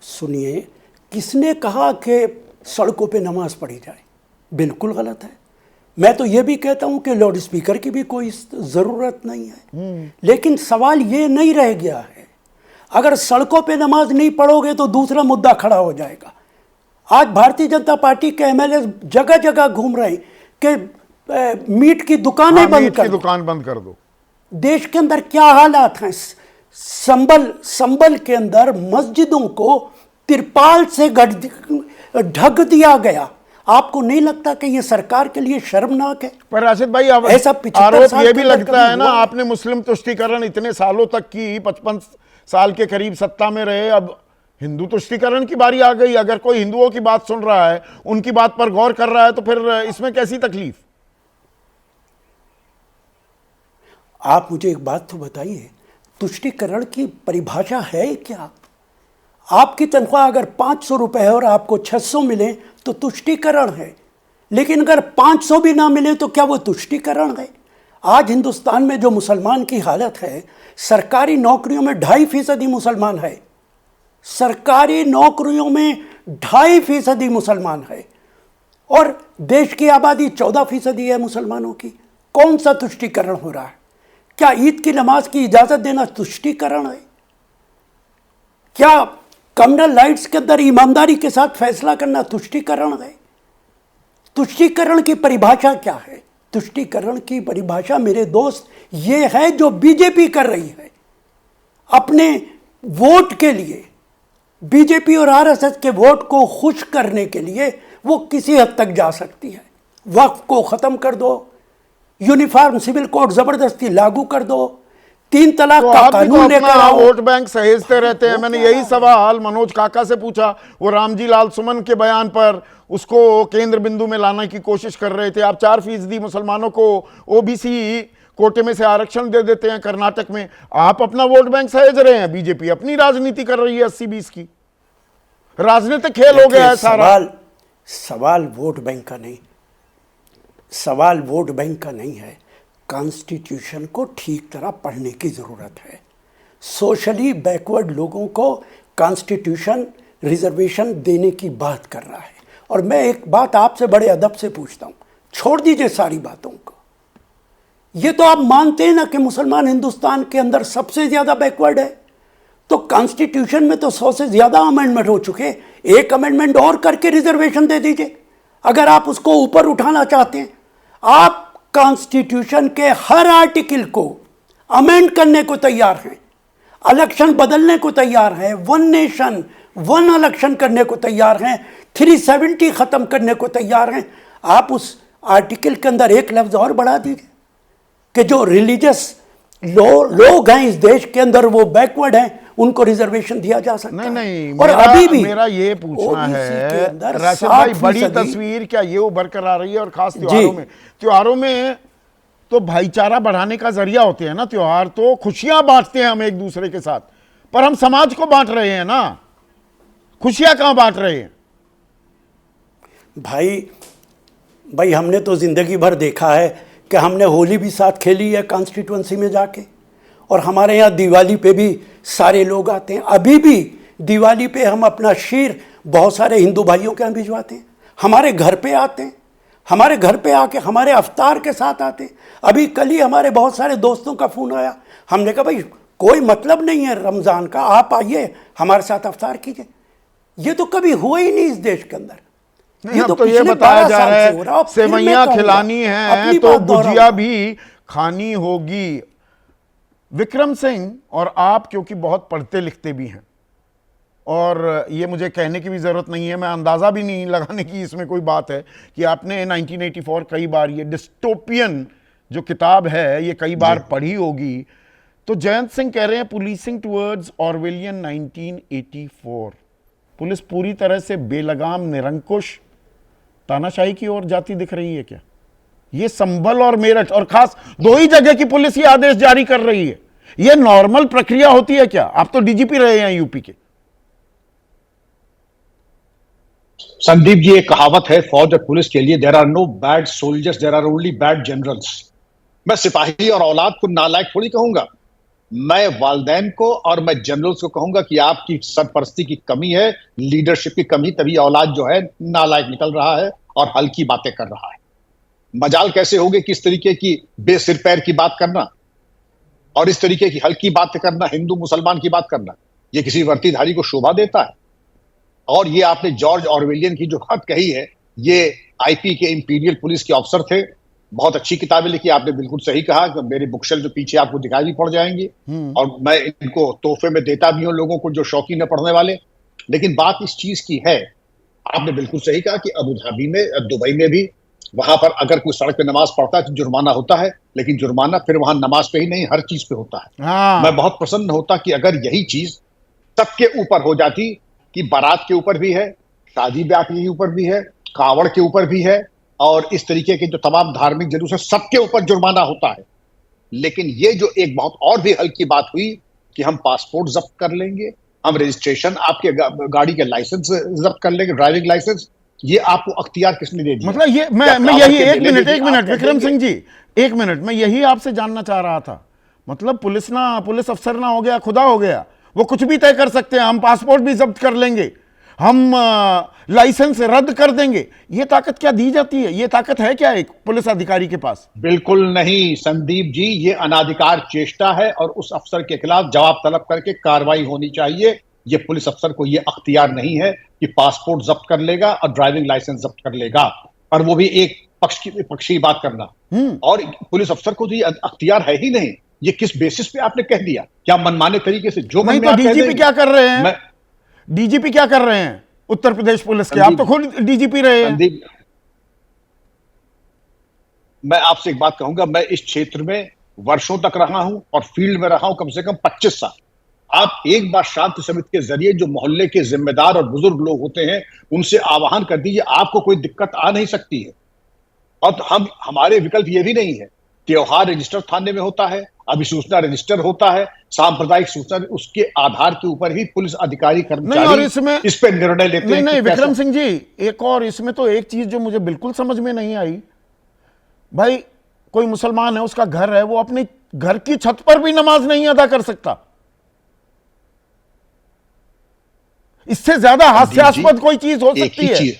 सुनिए, किसने कहा कि सड़कों पे नमाज पढ़ी जाए? बिल्कुल गलत है। मैं तो ये भी कहता हूं कि लाउड स्पीकर की भी कोई ज़रूरत नहीं है। लेकिन सवाल ये नहीं रह गया है, अगर सड़कों पे नमाज नहीं पढ़ोगे तो दूसरा मुद्दा खड़ा हो जाएगा। आज भारतीय जनता पार्टी के एमएलए जगह जगह घूम रहे हैं कि मीट की दुकानें बंद कर दो, दुकान बंद कर दो। देश के अंदर क्या हालात हैं। संबल के अंदर मस्जिदों को तिरपाल से ढक दिया गया। आपको नहीं लगता कि ये सरकार के लिए शर्मनाक है? पर राशिद भाई, अब ऐसा 75 आरोप साल ये के भी अंदर लगता है कभी ना, हुआ? आपने मुस्लिम तुष्टीकरण इतने सालों तक की, 55 साल के करीब सत्ता में रहे, अब हिंदू तुष्टीकरण की बारी आ गई। अगर कोई हिंदुओं की बात सुन रहा है, उनकी बात पर गौर कर रहा है, तो फिर इसमें कैसी तकलीफ? आप मुझे एक बात तो बताइए, तुष्टीकरण की परिभाषा है क्या? आपकी तनख्वाह अगर 500 रुपए है और आपको 600 मिले तो तुष्टीकरण है, लेकिन अगर 500 भी ना मिले तो क्या वो तुष्टीकरण है? आज हिंदुस्तान में जो मुसलमान की हालत है, सरकारी नौकरियों में 2.5% मुसलमान है। सरकारी नौकरियों में 2.5% मुसलमान है और देश की आबादी 14% है मुसलमानों की। कौन सा तुष्टीकरण हो रहा है? क्या ईद की नमाज की इजाजत देना तुष्टीकरण है? क्या कम्युनल राइट्स के अंदर ईमानदारी के साथ फैसला करना तुष्टीकरण है? तुष्टीकरण की परिभाषा क्या है? तुष्टीकरण की परिभाषा मेरे दोस्त ये है जो बीजेपी कर रही है अपने वोट के लिए। बीजेपी और आरएसएस के वोट को खुश करने के लिए वो किसी हद तक जा सकती है। वक्फ को खत्म कर दो, यूनिफॉर्म सिविल कोड जबरदस्ती लागू कर दो, 3 तलाक तो का आप भी कानून तो लेकर अपना आओ। वोट बैंक सहेजते रहते हैं। मैंने यही सवाल मनोज काका से पूछा, वो रामजी लाल सुमन के बयान पर उसको केंद्र बिंदु में लाने की कोशिश कर रहे थे। आप 4% मुसलमानों को ओबीसी कोटे में से आरक्षण दे देते हैं कर्नाटक में, आप अपना वोट बैंक सहेज रहे हैं। बीजेपी अपनी राजनीति कर रही है 80-20 की। राजनीतिक खेल हो गया है सारा। सवाल वोट बैंक का नहीं, सवाल वोट बैंक का नहीं है। कॉन्स्टिट्यूशन को ठीक तरह पढ़ने की ज़रूरत है। सोशली बैकवर्ड लोगों को कॉन्स्टिट्यूशन रिजर्वेशन देने की बात कर रहा है। और मैं एक बात आपसे बड़े अदब से पूछता हूँ, छोड़ दीजिए सारी बातों को। ये तो आप मानते हैं ना कि मुसलमान हिंदुस्तान के अंदर सबसे ज़्यादा बैकवर्ड है, तो कॉन्स्टिट्यूशन में तो 100 से ज़्यादा अमेंडमेंट हो चुके, एक अमेंडमेंट और करके रिजर्वेशन दे दीजिए अगर आप उसको ऊपर उठाना चाहते हैं। आप कॉन्स्टिट्यूशन के हर आर्टिकल को अमेंड करने को तैयार हैं, इलेक्शन बदलने को तैयार हैं, 1 नेशन 1 इलेक्शन करने को तैयार हैं, 370 ख़त्म करने को तैयार हैं। आप उस आर्टिकल के अंदर एक लफ्ज़ और बढ़ा दीजिए कि जो रिलीजियस लोग हैं इस देश के अंदर वो बैकवर्ड हैं, उनको रिजर्वेशन दिया जा सकता है। नहीं, और अभी भी मेरा ये पूछना OBC है के अंदर राशिद भाई, 60% बड़ी तस्वीर क्या ये उभर कर आ रही है? और खास त्योहारों में तो भाईचारा बढ़ाने का जरिया होते हैं ना त्योहार, तो खुशियां बांटते हैं हम एक दूसरे के साथ, पर हम समाज को बांट रहे हैं ना, खुशियां कहां बांट रहे हैं? भाई हमने तो ज़िंदगी भर देखा है कि हमने होली भी साथ खेली है कॉन्स्टिट्यूंसी में जाके, और हमारे यहाँ दिवाली पे भी सारे लोग आते हैं। अभी भी दिवाली पे हम अपना शीर बहुत सारे हिंदू भाइयों के यहाँ भिजवाते हैं, हमारे घर पे आते हैं, हमारे घर पे आके हमारे अफ्तार के साथ आते हैं। अभी कल ही हमारे बहुत सारे दोस्तों का फ़ोन आया, हमने कहा भाई कोई मतलब नहीं है रमज़ान का, आप आइए हमारे साथ अफ्तार कीजिए। ये तो कभी हुआ ही नहीं इस देश के अंदर। नहीं, अब तो ये बताया जा रहा है सेवैयां खिलानी है तो गुजिया भी खानी होगी। विक्रम सिंह और आप क्योंकि बहुत पढ़ते लिखते भी हैं, और ये मुझे कहने की भी ज़रूरत नहीं है, मैं अंदाज़ा भी नहीं लगाने की इसमें कोई बात है कि आपने 1984 कई बार, ये डिस्टोपियन जो किताब है ये कई बार पढ़ी होगी। तो जयंत सिंह कह रहे हैं पुलिसिंग टुवर्ड्स ऑरवेलियन 1984, पुलिस पूरी तरह से बेलगाम निरंकुश तानाशाही की ओर जाती दिख रही है क्या? ये संभल और मेरठ और खास दो ही जगह की पुलिस ये आदेश जारी कर रही है, ये नॉर्मल प्रक्रिया होती है क्या? आप तो डीजीपी रहे हैं यूपी के। संदीप जी, एक कहावत है फौज और पुलिस के लिए, there are no bad soldiers, there are only bad generals. मैं सिपाही और औलाद को नालायक थोड़ी कहूंगा, मैं वालिदैन को और मैं जनरल्स को कहूंगा कि आपकी सरपरस्ती की कमी है, लीडरशिप की कमी, तभी औलाद जो है नालायक निकल रहा है और हल्की बातें कर रहा है। मजाल कैसे होगी कि इस तरीके की बेसिर पैर की बात करना और इस तरीके की हल्की बातें करना, हिंदू मुसलमान की बात करना, ये किसी वर्दीधारी को शोभा देता है? और ये आपने जॉर्ज ऑरवेलियन की जो बात कही है, ये आईपी के इंपीरियल पुलिस के ऑफिसर थे, बहुत अच्छी किताबें लिखी। आपने बिल्कुल सही कहा कि मेरे बुकशेल्फ जो पीछे आपको दिखाई भी पड़ जाएंगी, और मैं इनको तोहफे में देता भी हूं लोगों को जो शौकीन है पढ़ने वाले। लेकिन बात इस चीज की है, आपने बिल्कुल सही कहा कि अबू धाबी में, दुबई में भी, वहां पर अगर कोई सड़क पे नमाज पढ़ता है तो जुर्माना होता है, लेकिन जुर्माना फिर वहां नमाज पे ही नहीं, हर चीज पे होता है। मैं बहुत प्रसन्न होता कि अगर यही चीज सबके ऊपर हो जाती कि बारात के ऊपर भी है, शादी ब्याह के ऊपर भी है, कावड़ के ऊपर भी है, और इस तरीके के जो तमाम धार्मिक जुलूस है सबके ऊपर जुर्माना होता है। लेकिन ये जो एक बहुत और भी हल्की बात हुई कि हम पासपोर्ट जब्त कर लेंगे, हम रजिस्ट्रेशन, आपके गाड़ी के लाइसेंस जब्त कर लेंगे, ड्राइविंग लाइसेंस, ये आपको अख्तियार किसने दे दिया? मतलब ये मैं यही एक मिनट विक्रम सिंह जी, एक मिनट, मैं यही आपसे जानना चाह रहा था। मतलब पुलिस अफसर ना हो गया खुदा हो गया, वो कुछ भी तय कर सकते हैं, हम पासपोर्ट भी जब्त कर लेंगे, हम लाइसेंस रद्द कर देंगे, ये ताकत क्या दी जाती है? ये ताकत है क्या एक पुलिस अधिकारी के पास? बिल्कुल नहीं संदीप जी, ये अनाधिकार चेष्टा है और उस अफसर के खिलाफ जवाब तलब करके कार्रवाई होनी चाहिए। ये पुलिस अफसर को ये अख्तियार नहीं है कि पासपोर्ट जब्त कर लेगा और ड्राइविंग लाइसेंस जब्त कर लेगा, और वो भी एक पक्ष की बात करना। और पुलिस अफसर को तो ये अख्तियार है ही नहीं। ये किस बेसिस पे आपने कह दिया? क्या मनमाने तरीके से जो नहीं, तो डीजीपी क्या कर रहे हैं? डीजीपी क्या कर रहे हैं उत्तर प्रदेश पुलिस के? आप तो खुद डीजीपी रहे हैं। मैं आपसे एक बात कहूंगा, मैं इस क्षेत्र में वर्षों तक रहा हूं और फील्ड में रहा हूं कम से कम 25 साल। आप एक बार शांति समिति के जरिए जो मोहल्ले के जिम्मेदार और बुजुर्ग लोग होते हैं उनसे आह्वान कर दीजिए, आपको कोई दिक्कत आ नहीं सकती है। और हमारे विकल्प ये भी नहीं है, त्योहार रजिस्टर थाने में होता है, अभिसूचना रजिस्टर होता है, सांप्रदायिक सूचना, उसके आधार के ऊपर ही पुलिस अधिकारी कर्मचारी इस पे निर्णय लेते हैं। नहीं विक्रम सिंह जी, एक और इसमें तो एक चीज जो मुझे बिल्कुल समझ में नहीं आई, भाई कोई मुसलमान है, उसका घर है, वो अपने घर की छत पर भी नमाज नहीं अदा कर सकता। इससे ज्यादा हास्यास्पद कोई चीज हो सकती है?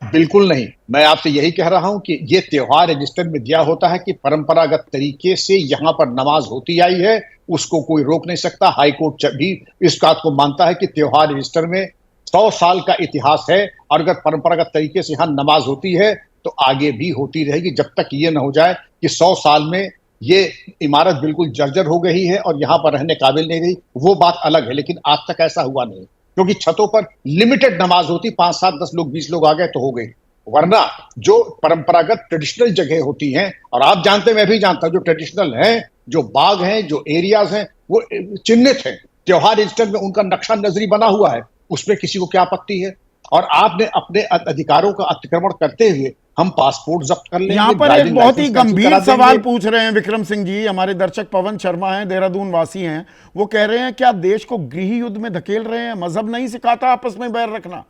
बिल्कुल नहीं। मैं आपसे यही कह रहा हूं कि ये त्योहार रजिस्टर में दिया होता है कि परंपरागत तरीके से यहां पर नमाज होती आई है, उसको कोई रोक नहीं सकता। हाईकोर्ट भी इस बात को मानता है कि त्योहार रजिस्टर में 100 साल का इतिहास है, और अगर परंपरागत तरीके से यहां नमाज होती है तो आगे भी होती रहेगी, जब तक ये न हो जाए कि 100 साल में ये इमारत बिल्कुल जर्जर हो गई है और यहां पर रहने काबिल नहीं रही। वो बात अलग है, लेकिन आज तक ऐसा हुआ नहीं, क्योंकि छतों पर लिमिटेड नमाज होती, 5, 7, 10 लोग, 20 लोग आ गए तो हो गई। वरना जो परंपरागत ट्रेडिशनल जगह होती हैं, और आप जानते हैं, मैं भी जानता हूं, जो ट्रेडिशनल हैं, जो बाग हैं, जो एरियाज हैं, वो चिन्हित हैं, त्योहार रजिस्टर में उनका नक्शा नजरी बना हुआ है, उसमें किसी को क्या आपत्ति है? और आपने अपने अधिकारों का अतिक्रमण करते हुए हम पासपोर्ट जब्त कर लेंगे। यहाँ पर एक बहुत ही गंभीर सवाल पूछ रहे हैं विक्रम सिंह जी, हमारे दर्शक पवन शर्मा हैं, देहरादून वासी हैं। वो कह रहे हैं क्या देश को गृह युद्ध में धकेल रहे हैं? मजहब नहीं सिखाता आपस में बैर रखना?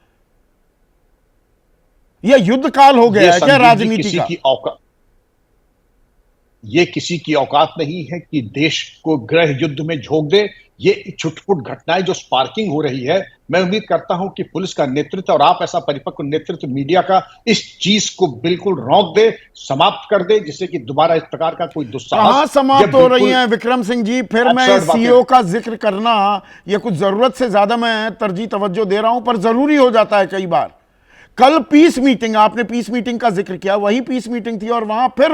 यह युद्ध काल हो गया है क्या संदीप जी राजनीति किसी का? की औकात, ये किसी की औकात नहीं है कि देश को गृह युद्ध में झोंक दे। ये छुटपुट घटनाएं जो स्पार्किंग हो रही है, मैं उम्मीद करता हूं कि पुलिस का नेतृत्व और आप ऐसा परिपक्व नेतृत्व मीडिया का इस चीज को बिल्कुल रोक दे, समाप्त कर दे, जिससे कि दोबारा इस प्रकार का कोई दुस्साहस कहां समाप्त हो रही हैं विक्रम सिंह जी? फिर मैं absurd बातें। सीईओ का जिक्र करना यह कुछ जरूरत से ज्यादा मैं तरजीह तवज्जो दे रहा हूं, पर जरूरी हो जाता है कई बार। कल पीस मीटिंग, आपने पीस मीटिंग का जिक्र किया, वही पीस मीटिंग थी और वहां फिर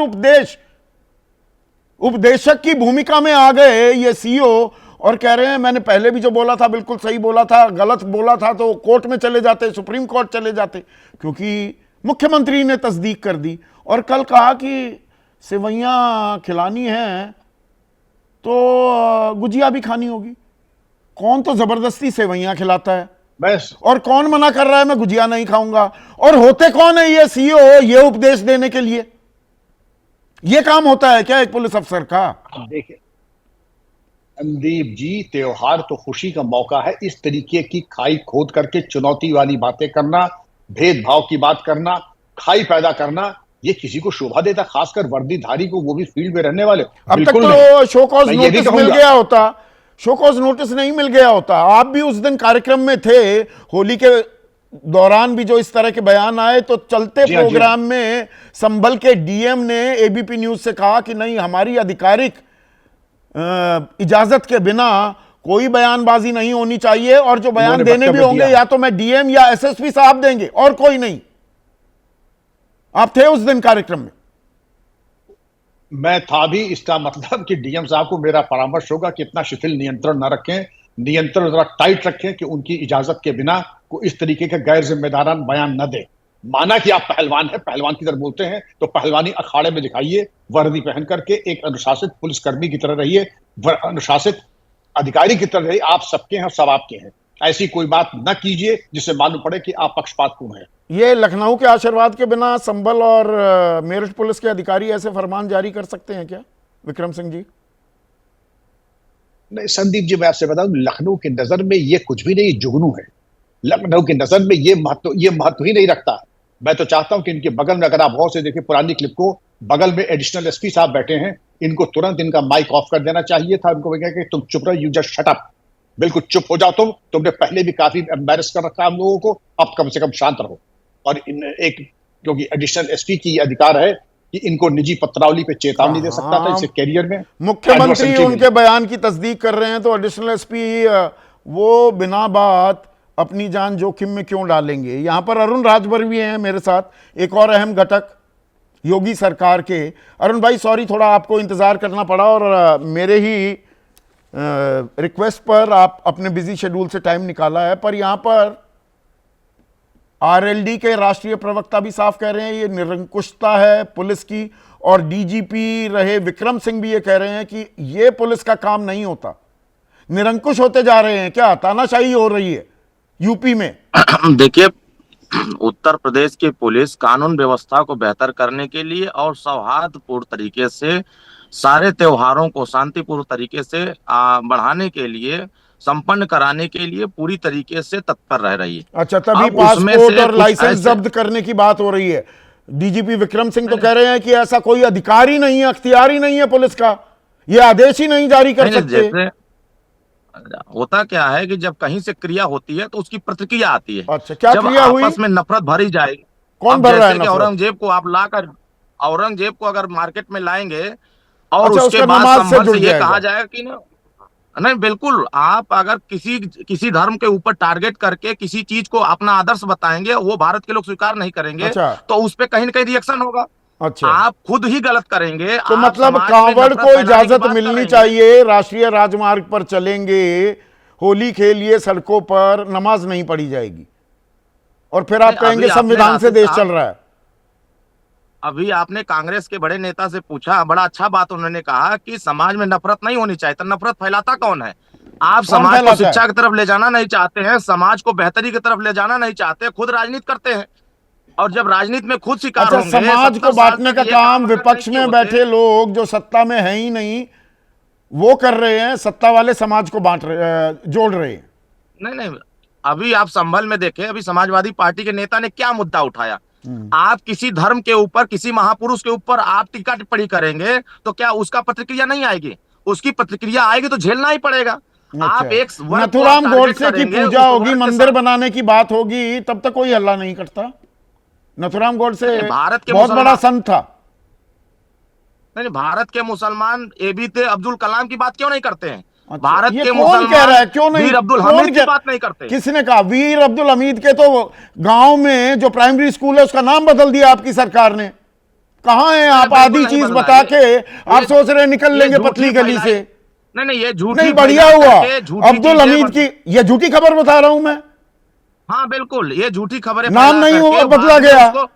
उपदेशक की भूमिका में आ गए ये सीईओ और कह रहे हैं मैंने पहले भी जो बोला था बिल्कुल सही बोला था, गलत बोला था तो कोर्ट में चले जाते, सुप्रीम कोर्ट चले जाते, क्योंकि मुख्यमंत्री ने तस्दीक कर दी। और कल कहा कि सेवैयां खिलानी है तो गुजिया भी खानी होगी। कौन तो जबरदस्ती सेवैयां खिलाता है बस और कौन मना कर रहा है मैं गुजिया नहीं खाऊंगा? और होते कौन है ये सीईओ ये उपदेश देने के लिए? ये काम होता है क्या एक पुलिस अफसर का? देखिए संदीप जी, त्योहार तो खुशी का मौका है। इस तरीके की खाई खोद करके चुनौती वाली बातें करना, भेदभाव की बात करना, खाई पैदा करना, ये किसी को शोभा देता, खासकर वर्दीधारी को, वो भी फील्ड में रहने वाले। अब तक बिल्कुल तो नहीं। शो कॉज मैं ये भी नोटिस मिल कहूंगा। गया होता, शो कॉज नोटिस नहीं मिल गया होता। आप भी उस दिन कार्यक्रम में थे, होली के दौरान भी जो इस तरह के बयान आए तो चलते जी हाँ, प्रोग्राम में संभल के डीएम ने एबीपी न्यूज से कहा कि नहीं, हमारी आधिकारिक इजाजत के बिना कोई बयानबाजी नहीं होनी चाहिए और जो बयान उन्होंने देने भी वक्तव्य होंगे दिया। या तो मैं डीएम या एसएसपी साहब देंगे और कोई नहीं। आप थे उस दिन कार्यक्रम में? मैं था भी। इसका मतलब कि डीएम साहब को मेरा परामर्श होगा कि इतना शिथिल नियंत्रण न रखें, नियंत्रण जरा टाइट रखें कि उनकी इजाजत के बिना को इस तरीके के गैर जिम्मेदारान बयान न दे। माना कि आप पहलवान हैं, पहलवान की तरह बोलते हैं, तो पहलवानी अखाड़े में दिखाइए, वर्दी पहन करके एक अनुशासित पुलिसकर्मी की तरह रहिए, अनुशासित अधिकारी की तरह रहिए। आप सबके हैं, सब आपके हैं। ऐसी कोई बात न कीजिए जिससे मालूम पड़े कि आप पक्षपातपूर्ण हैं। ये लखनऊ के आशीर्वाद के बिना संभल और मेरठ पुलिस के अधिकारी ऐसे फरमान जारी कर सकते हैं क्या विक्रम सिंह जी? नहीं संदीप जी, मैं आपसे बताऊं, लखनऊ की नजर में ये कुछ भी नहीं, जुगनू है। लखनऊ की नजर में ये महत्व ही नहीं रखता। मैं तो चाहता हूं कि इनके बगल में, अगर आप गौर से देखिए पुरानी क्लिप को, बगल में एडिशनल एसपी साहब बैठे हैं, इनको तुरंत इनका माइक ऑफ कर देना चाहिए था। इनको कि तुम चुप रहो, यू जस्ट शट अप, बिल्कुल चुप हो जाओ। तुमने पहले भी काफी एम्बैरस कर रखा हम लोगों को, अब कम से कम शांत रहो। और क्योंकि एडिशनल एसपी की अधिकार है कि इनको निजी पत्रावली पे चेतावनी दे सकता था, इसे कैरियर में मुख्यमंत्री उनके बयान की तस्दीक कर रहे हैं तो एडिशनल एसपी वो बिना बात अपनी जान जोखिम में क्यों डालेंगे? यहां पर अरुण राजभर भी हैं मेरे साथ, एक और अहम घटक योगी सरकार के। अरुण भाई सॉरी, थोड़ा आपको इंतजार करना पड़ा और मेरे ही रिक्वेस्ट पर आप अपने बिजी शेड्यूल से टाइम निकाला है, पर यहां पर आरएलडी के राष्ट्रीय प्रवक्ता भी साफ कह रहे हैं ये निरंकुशता है पुलिस की, और डीजीपी रहे विक्रम सिंह भी ये कह रहे हैं कि ये पुलिस का काम नहीं होता, निरंकुश होते जा रहे हैं। क्या तानाशाही हो रही है यूपी में? देखिए, उत्तर प्रदेश की पुलिस कानून व्यवस्था को बेहतर करने के लिए और सौहार्दपूर्ण तरीके से सारे त्योहारों को शांतिपूर्ण तरीके से बढ़ाने के लिए, संपन्न कराने के लिए पूरी तरीके से तत्पर रह रही है। अच्छा, तभी अब उसमें पासपोर्ट से और कुछ लाइसेंस ऐसे- जब्त करने की बात हो रही है। डीजीपी विक्रम सिंह तो कह रहे हैं कि ऐसा कोई अधिकार ही नहीं है, अख्तियार ही नहीं है पुलिस का, ये आदेश ही नहीं जारी कर नहीं, सकते। जैसे होता क्या है कि जब कहीं से क्रिया होती है तो उसकी प्रतिक्रिया आती है। अच्छा, क्या जब क्रिया हुई? आपस में नफरत भरी जाएगी, कौन अब भर रहा है जैसे कि नफरत? औरंगजेब को अगर मार्केट में लाएंगे और अच्छा, उसके उसका बाद नमाज से संभल जुड़ से ये जाएगा। कहा जाएगा कि नहीं, बिल्कुल, आप अगर किसी धर्म के ऊपर टारगेट करके किसी चीज को अपना आदर्श बताएंगे, वो भारत के लोग स्वीकार नहीं करेंगे, अच्छा। तो उस पे कहीं ना कहीं रिएक्शन होगा। अच्छा, आप खुद ही गलत करेंगे। तो आप मतलब समाज में कांवड़ नफरत को फैलाने की इजाजत बात मिलनी करेंगे। चाहिए, राष्ट्रीय राजमार्ग पर चलेंगे, होली खेलिए सड़कों पर, नमाज नहीं पढ़ी जाएगी, और फिर आप नहीं, कहेंगे अभी आपने संविधान से राशिद देश साहब- चल रहा है। अभी आपने कांग्रेस के बड़े नेता से पूछा, बड़ा अच्छा बात उन्होंने कहा कि समाज में नफरत नहीं होनी चाहिए। तो नफरत फैलाता कौन है? आप समाज को फैलाता है? शिक्षा की तरफ ले जाना नहीं चाहते हैं, समाज को बेहतरी की तरफ ले जाना नहीं चाहते, खुद राजनीति करते हैं, और जब राजनीति में खुद शिकार अच्छा, होंगे, समाज 70 को साल बांटने तक का ये काम अगर विपक्ष नहीं में होते- बैठे लोग जो सत्ता में है ही नहीं वो कर रहे हैं, सत्ता वाले समाज को बांट रहे, जोड़ रहे हैं। नहीं, अभी आप संभल में देखें, अभी समाजवादी पार्टी के नेता ने क्या मुद्दा उठाया? आप किसी धर्म के ऊपर, किसी महापुरुष के ऊपर आप टीका टिप्पणी करेंगे तो क्या उसका प्रतिक्रिया नहीं आएगी? उसकी प्रतिक्रिया आएगी तो झेलना ही पड़ेगा। आप एक वर्ग को नथुराम टारगेट गोडसे की करेंगे, पूजा उस होगी, वर्ग के मंदिर साथ- बनाने की बात होगी, तब तक कोई हल्ला नहीं करता। नथुराम गोडसे भारत के बहुत बड़ा मुसलमान- संत था। नहीं, भारत के मुसलमान एबीजे अब्दुल कलाम की बात क्यों नहीं करते हैं? अच्छा, भारत ये के कौन कह रहा है? क्यों मुसलमान नहीं? वीर अब्दुल कौन हमीद की कह- बात नहीं करते? किसने कहा? वीर अब्दुल हमीद के तो गांव में जो प्राइमरी स्कूल है उसका नाम बदल दिया आपकी सरकार ने। कहां है आप? बिल्कुल आधी नहीं चीज बदला। बता के आप सोच रहे हैं निकल ये लेंगे झूठी पतली गली फैलाई- से। नहीं, ये झूठी नहीं, बढ़िया फैला हुआ। करके झूठी अब्दुल चीजें हमीद की ये झूठी खबर बता रहा हूं मैं। हाँ बिल्कुल, ये झूठी खबरें नाम फैला नहीं करके हुआ, बदला बाद में गया। उसको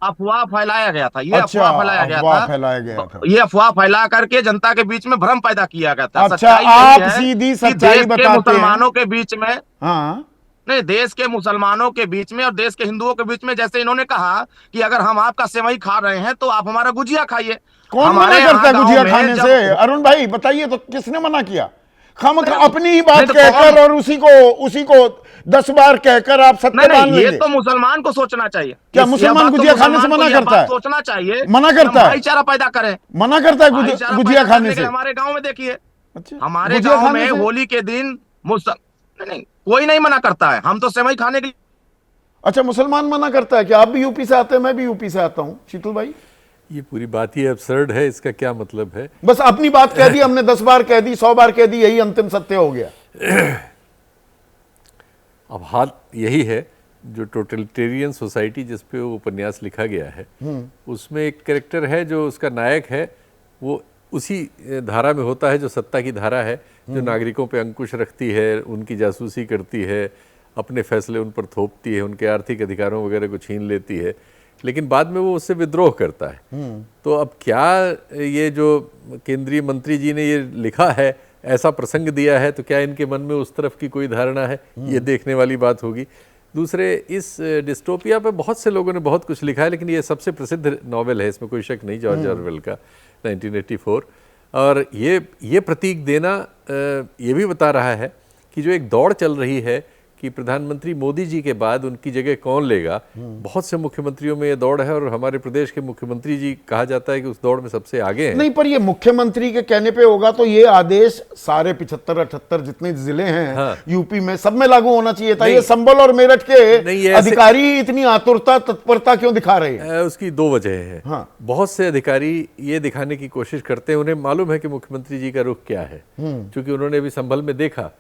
अफवाह फैलाया गया था। ये अच्छा, अफवाह फैलाया गया अफवाह था। फैलाया गया था। ये अफवाह फैला करके जनता के बीच में भ्रम पैदा किया गया था। अच्छा, सच्चाई यही आप है सीधी कि सच्चाई देश के बताते हैं। मुसलमानों के बीच में, हाँ, नहीं, देश के मुसलमानों के बीच में और देश के हिंदुओं के बीच में, जैसे इन्होंने कहा कि अगर हम आपका सेवई खा रहे हैं तो आप हमारा गुजिया खाइए। कौन मना करता है गुजिया खाने से? अरुण भाई बताइए तो, किसने मना किया? अपनी ही बात तो कहकर और उसी को 10 बार कहकर आप सत्य मान नहीं, ये लेंगे? तो मुसलमान को सोचना चाहिए। क्या यह मुसलमान बात तो गुजिया खाने से मुसलमान को मना यह करता बात है? सोचना चाहिए, मना करता हम है? भाईचारा पैदा करें। मना करता है भाईचारा गुजिया पैदा खाने करने के से? हमारे गांव में देखिए, अच्छा, हमारे गुजिया गांव खाने में से? होली के दिन नहीं, कोई नहीं मना करता है। हम तो सेवई खाने के लिए। अच्छा, मुसलमान मना करता है? क्या आप भी यूपी से आते हैं? मैं भी यूपी से आता हूं। शीतल भाई, ये पूरी बात ही अब्सर्ड है। इसका क्या मतलब है? बस अपनी बात कह दी हमने, 10 बार कह दी, 100 बार कह दी, यही अंतिम सत्य हो गया। अब हाल यही है, जो टोटलिटेरियन सोसाइटी जिस पे वो उपन्यास लिखा गया है, उसमें एक कैरेक्टर है जो उसका नायक है, वो उसी धारा में होता है जो सत्ता की धारा है, जो नागरिकों पे अंकुश रखती है, उनकी जासूसी करती है, अपने फैसले उन पर थोपती है, उनके आर्थिक अधिकारों वगैरह को छीन लेती है, लेकिन बाद में वो उससे विद्रोह करता है। तो अब क्या ये जो केंद्रीय मंत्री जी ने ये लिखा है, ऐसा प्रसंग दिया है, तो क्या इनके मन में उस तरफ की कोई धारणा है? ये देखने वाली बात होगी। दूसरे, इस डिस्टोपिया पे बहुत से लोगों ने बहुत कुछ लिखा है, लेकिन ये सबसे प्रसिद्ध नॉवेल है, इसमें कोई शक नहीं, जॉर्ज ऑरवेल का 1984। और ये प्रतीक देना ये भी बता रहा है कि जो एक दौड़ चल रही है कि प्रधानमंत्री मोदी जी के बाद उनकी जगह कौन लेगा, बहुत से मुख्यमंत्रियों में ये दौड़ है, और हमारे प्रदेश के मुख्यमंत्री जी कहा जाता है कि उस दौड़ में सबसे आगे हैं। नहीं, पर ये मुख्यमंत्री के कहने पे होगा तो ये आदेश सारे 75-78 जितने जिले हैं हाँ। यूपी में, सब में लागू होना चाहिए था। नहीं। ये संभल और मेरठ के नहीं, ये ऐसे- अधिकारी इतनी आतुरता, तत्परता क्यों दिखा रहे हैं? उसकी 2 वजह है। हाँ। बहुत से अधिकारी ये दिखाने की कोशिश करते हैं, उन्हें मालूम है कि मुख्यमंत्री जी का रुख क्या है, क्योंकि उन्होंने अभी संभल में देखा,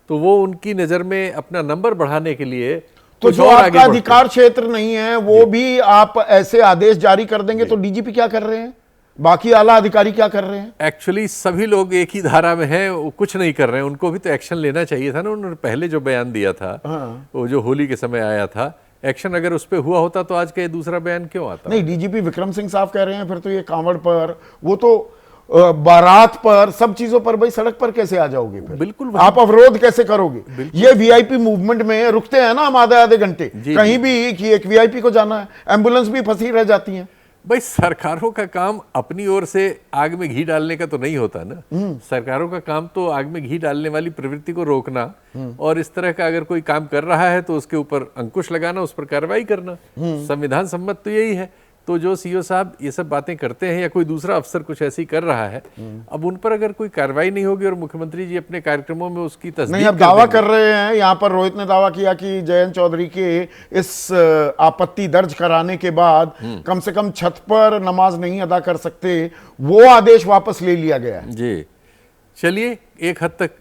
तो वो उनकी नजर में अपना नंबर बढ़ाने के लिए तो कुछ जो और आगे आपका बढ़ते अधिकार क्षेत्र नहीं है वो भी आप ऐसे आदेश जारी कर देंगे, तो डीजीपी क्या कर रहे हैं, बाकी आला अधिकारी क्या कर रहे हैं? एक्चुअली सभी लोग एक ही धारा में हैं, वो कुछ नहीं कर रहे हैं। उनको भी तो एक्शन लेना चाहिए था ना। उन्होंने पहले जो बयान दिया था, वो जो होली के समय आया था, एक्शन अगर उस पर हुआ होता तो आज का ये दूसरा बयान क्यों आता? नहीं, डीजीपी विक्रम सिंह साहब कह रहे हैं फिर तो ये कांवड़ पर, वो तो बारात पर, सब चीजों पर, भाई सड़क पर कैसे आ जाओगे फिर? बिल्कुल आप अवरोध कैसे करोगे? ये वीआईपी मूवमेंट में रुकते हैं ना हम आधे घंटे कहीं भी कि एक वीआईपी को जाना है, एम्बुलेंस भी फंसी रह जाती है। भाई सरकारों का काम अपनी ओर से आग में घी डालने का तो नहीं होता ना। सरकारों का काम तो आग में घी डालने वाली प्रवृत्ति को रोकना, और इस तरह का अगर कोई काम कर रहा है तो उसके ऊपर अंकुश लगाना, उस पर कार्रवाई करना। संविधान सम्मत तो यही है। तो जो सीओ साहब ये सब बातें करते हैं या कोई दूसरा अफसर कुछ ऐसी कर रहा है, अब उन पर अगर कोई कार्रवाई नहीं होगी और मुख्यमंत्री जी अपने कार्यक्रमों में उसकी तस्दीक नहीं, अब दावा कर रहे हैं, यहाँ पर रोहित ने दावा किया कि जयंत चौधरी के इस आपत्ति दर्ज कराने के बाद कम से कम छत पर नमाज नहीं अदा कर सकते, वो आदेश वापस ले लिया गया है। जी, चलिए एक हद तक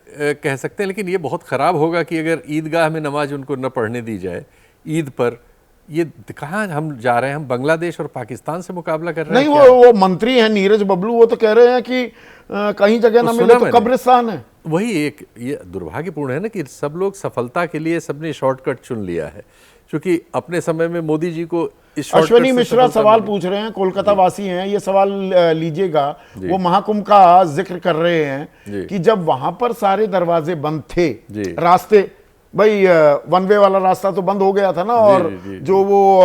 कह सकते हैं, लेकिन ये बहुत खराब होगा कि अगर ईदगाह में नमाज उनको न पढ़ने दी जाए ईद पर। ये कहाँ हम जा रहे हैं? हम बांग्लादेश और पाकिस्तान से मुकाबला कर रहे हैं? नहीं, वो मंत्री हैं नीरज बबलू, वो तो कह रहे हैं कि कहीं जगह ना मिले तो कब्रिस्तान है। वही एक ये दुर्भाग्यपूर्ण है ना कि सब लोग सफलता के लिए सबने शॉर्टकट चुन लिया है, क्योंकि अपने समय में मोदी जी को इस शॉर्टकट अश्विनी से मिश्रा सफलता सवाल मिली। पूछ रहे हैं, कोलकाता वासी हैं, ये सवाल लीजिएगा। वो महाकुंभ का जिक्र कर रहे हैं कि जब वहां पर सारे दरवाजे बंद थे, रास्ते, भाई वन वे वाला रास्ता तो बंद हो गया था ना, और जो वो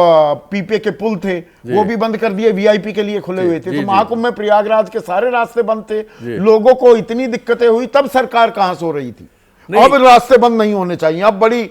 पीपे के पुल थे वो भी बंद कर दिए, वीआईपी के लिए खुले हुए थे। तो महाकुंभ में प्रयागराज के सारे रास्ते बंद थे, लोगों को इतनी दिक्कतें हुई, तब सरकार कहां सो रही थी? अब रास्ते बंद नहीं होने चाहिए, अब बड़ी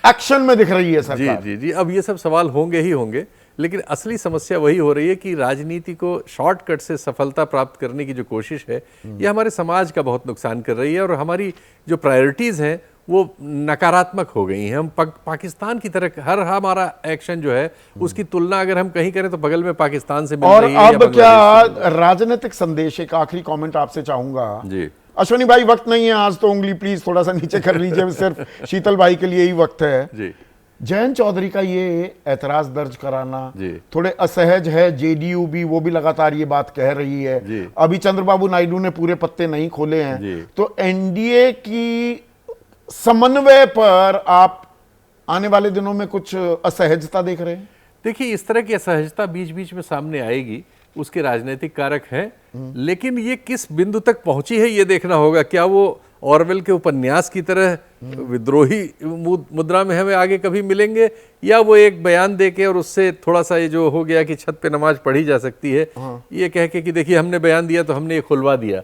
एक्शन में दिख रही है जी सरकार। जी जी, अब ये सब सवाल होंगे ही होंगे, लेकिन असली समस्या वही हो रही है कि राजनीति को शॉर्टकट से सफलता प्राप्त करने की जो कोशिश है, ये हमारे समाज का बहुत नुकसान कर रही है और हमारी जो प्रायोरिटीज़ हैं वो नकारात्मक हो गई हैं। हम पाकिस्तान की तरह हर हमारा एक्शन जो है उसकी तुलना अगर हम कहीं करें तो बगल में पाकिस्तान से मिल और रही है या अब क्या बांग्लादेश से। राजनीतिक संदेश, एक आखिरी कमेंट आपसे चाहूंगा जी अश्विनी भाई, वक्त नहीं है आज तो उंगली प्लीज थोड़ा सा नीचे कर लीजिए, सिर्फ शीतल भाई के लिए ही वक्त है। जी जयंत चौधरी का ये ऐतराज दर्ज कराना जी। थोड़े असहज है, जेडीयू भी वो भी लगातार ये बात कह रही जी। है। अभी चंद्रबाबू नायडू ने पूरे पत्ते नहीं खोले जी। हैं, तो एनडीए की समन्वय पर आप आने वाले दिनों में कुछ असहजता देख रहे हैं? देखिए, इस तरह की असहजता बीच बीच में सामने आएगी, उसके राजनीतिक कारक हैं, लेकिन ये किस बिंदु तक पहुंची है ये देखना होगा। क्या वो ऑरवेल के उपन्यास की तरह विद्रोही मुद्रा में हमें आगे कभी मिलेंगे, या वो एक बयान देके और उससे थोड़ा सा ये जो हो गया कि छत पे नमाज पढ़ी जा सकती है, ये कह के कि देखिए हमने बयान दिया तो हमने ये खुलवा दिया।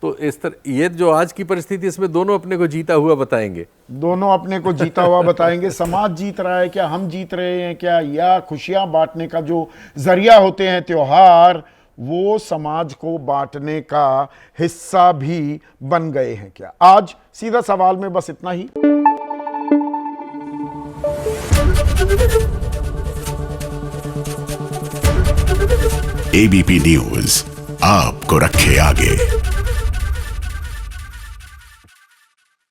तो इस तरह ये जो आज की परिस्थिति, इसमें दोनों अपने को जीता हुआ बताएंगे। दोनों अपने को जीता हुआ बताएंगे। समाज जीत रहा है क्या, हम जीत रहे हैं क्या, या खुशियां बांटने का जो जरिया होते हैं त्योहार, वो समाज को बांटने का हिस्सा भी बन गए हैं क्या? आज सीधा सवाल में बस इतना ही। एबीपी न्यूज आपको रखे आगे।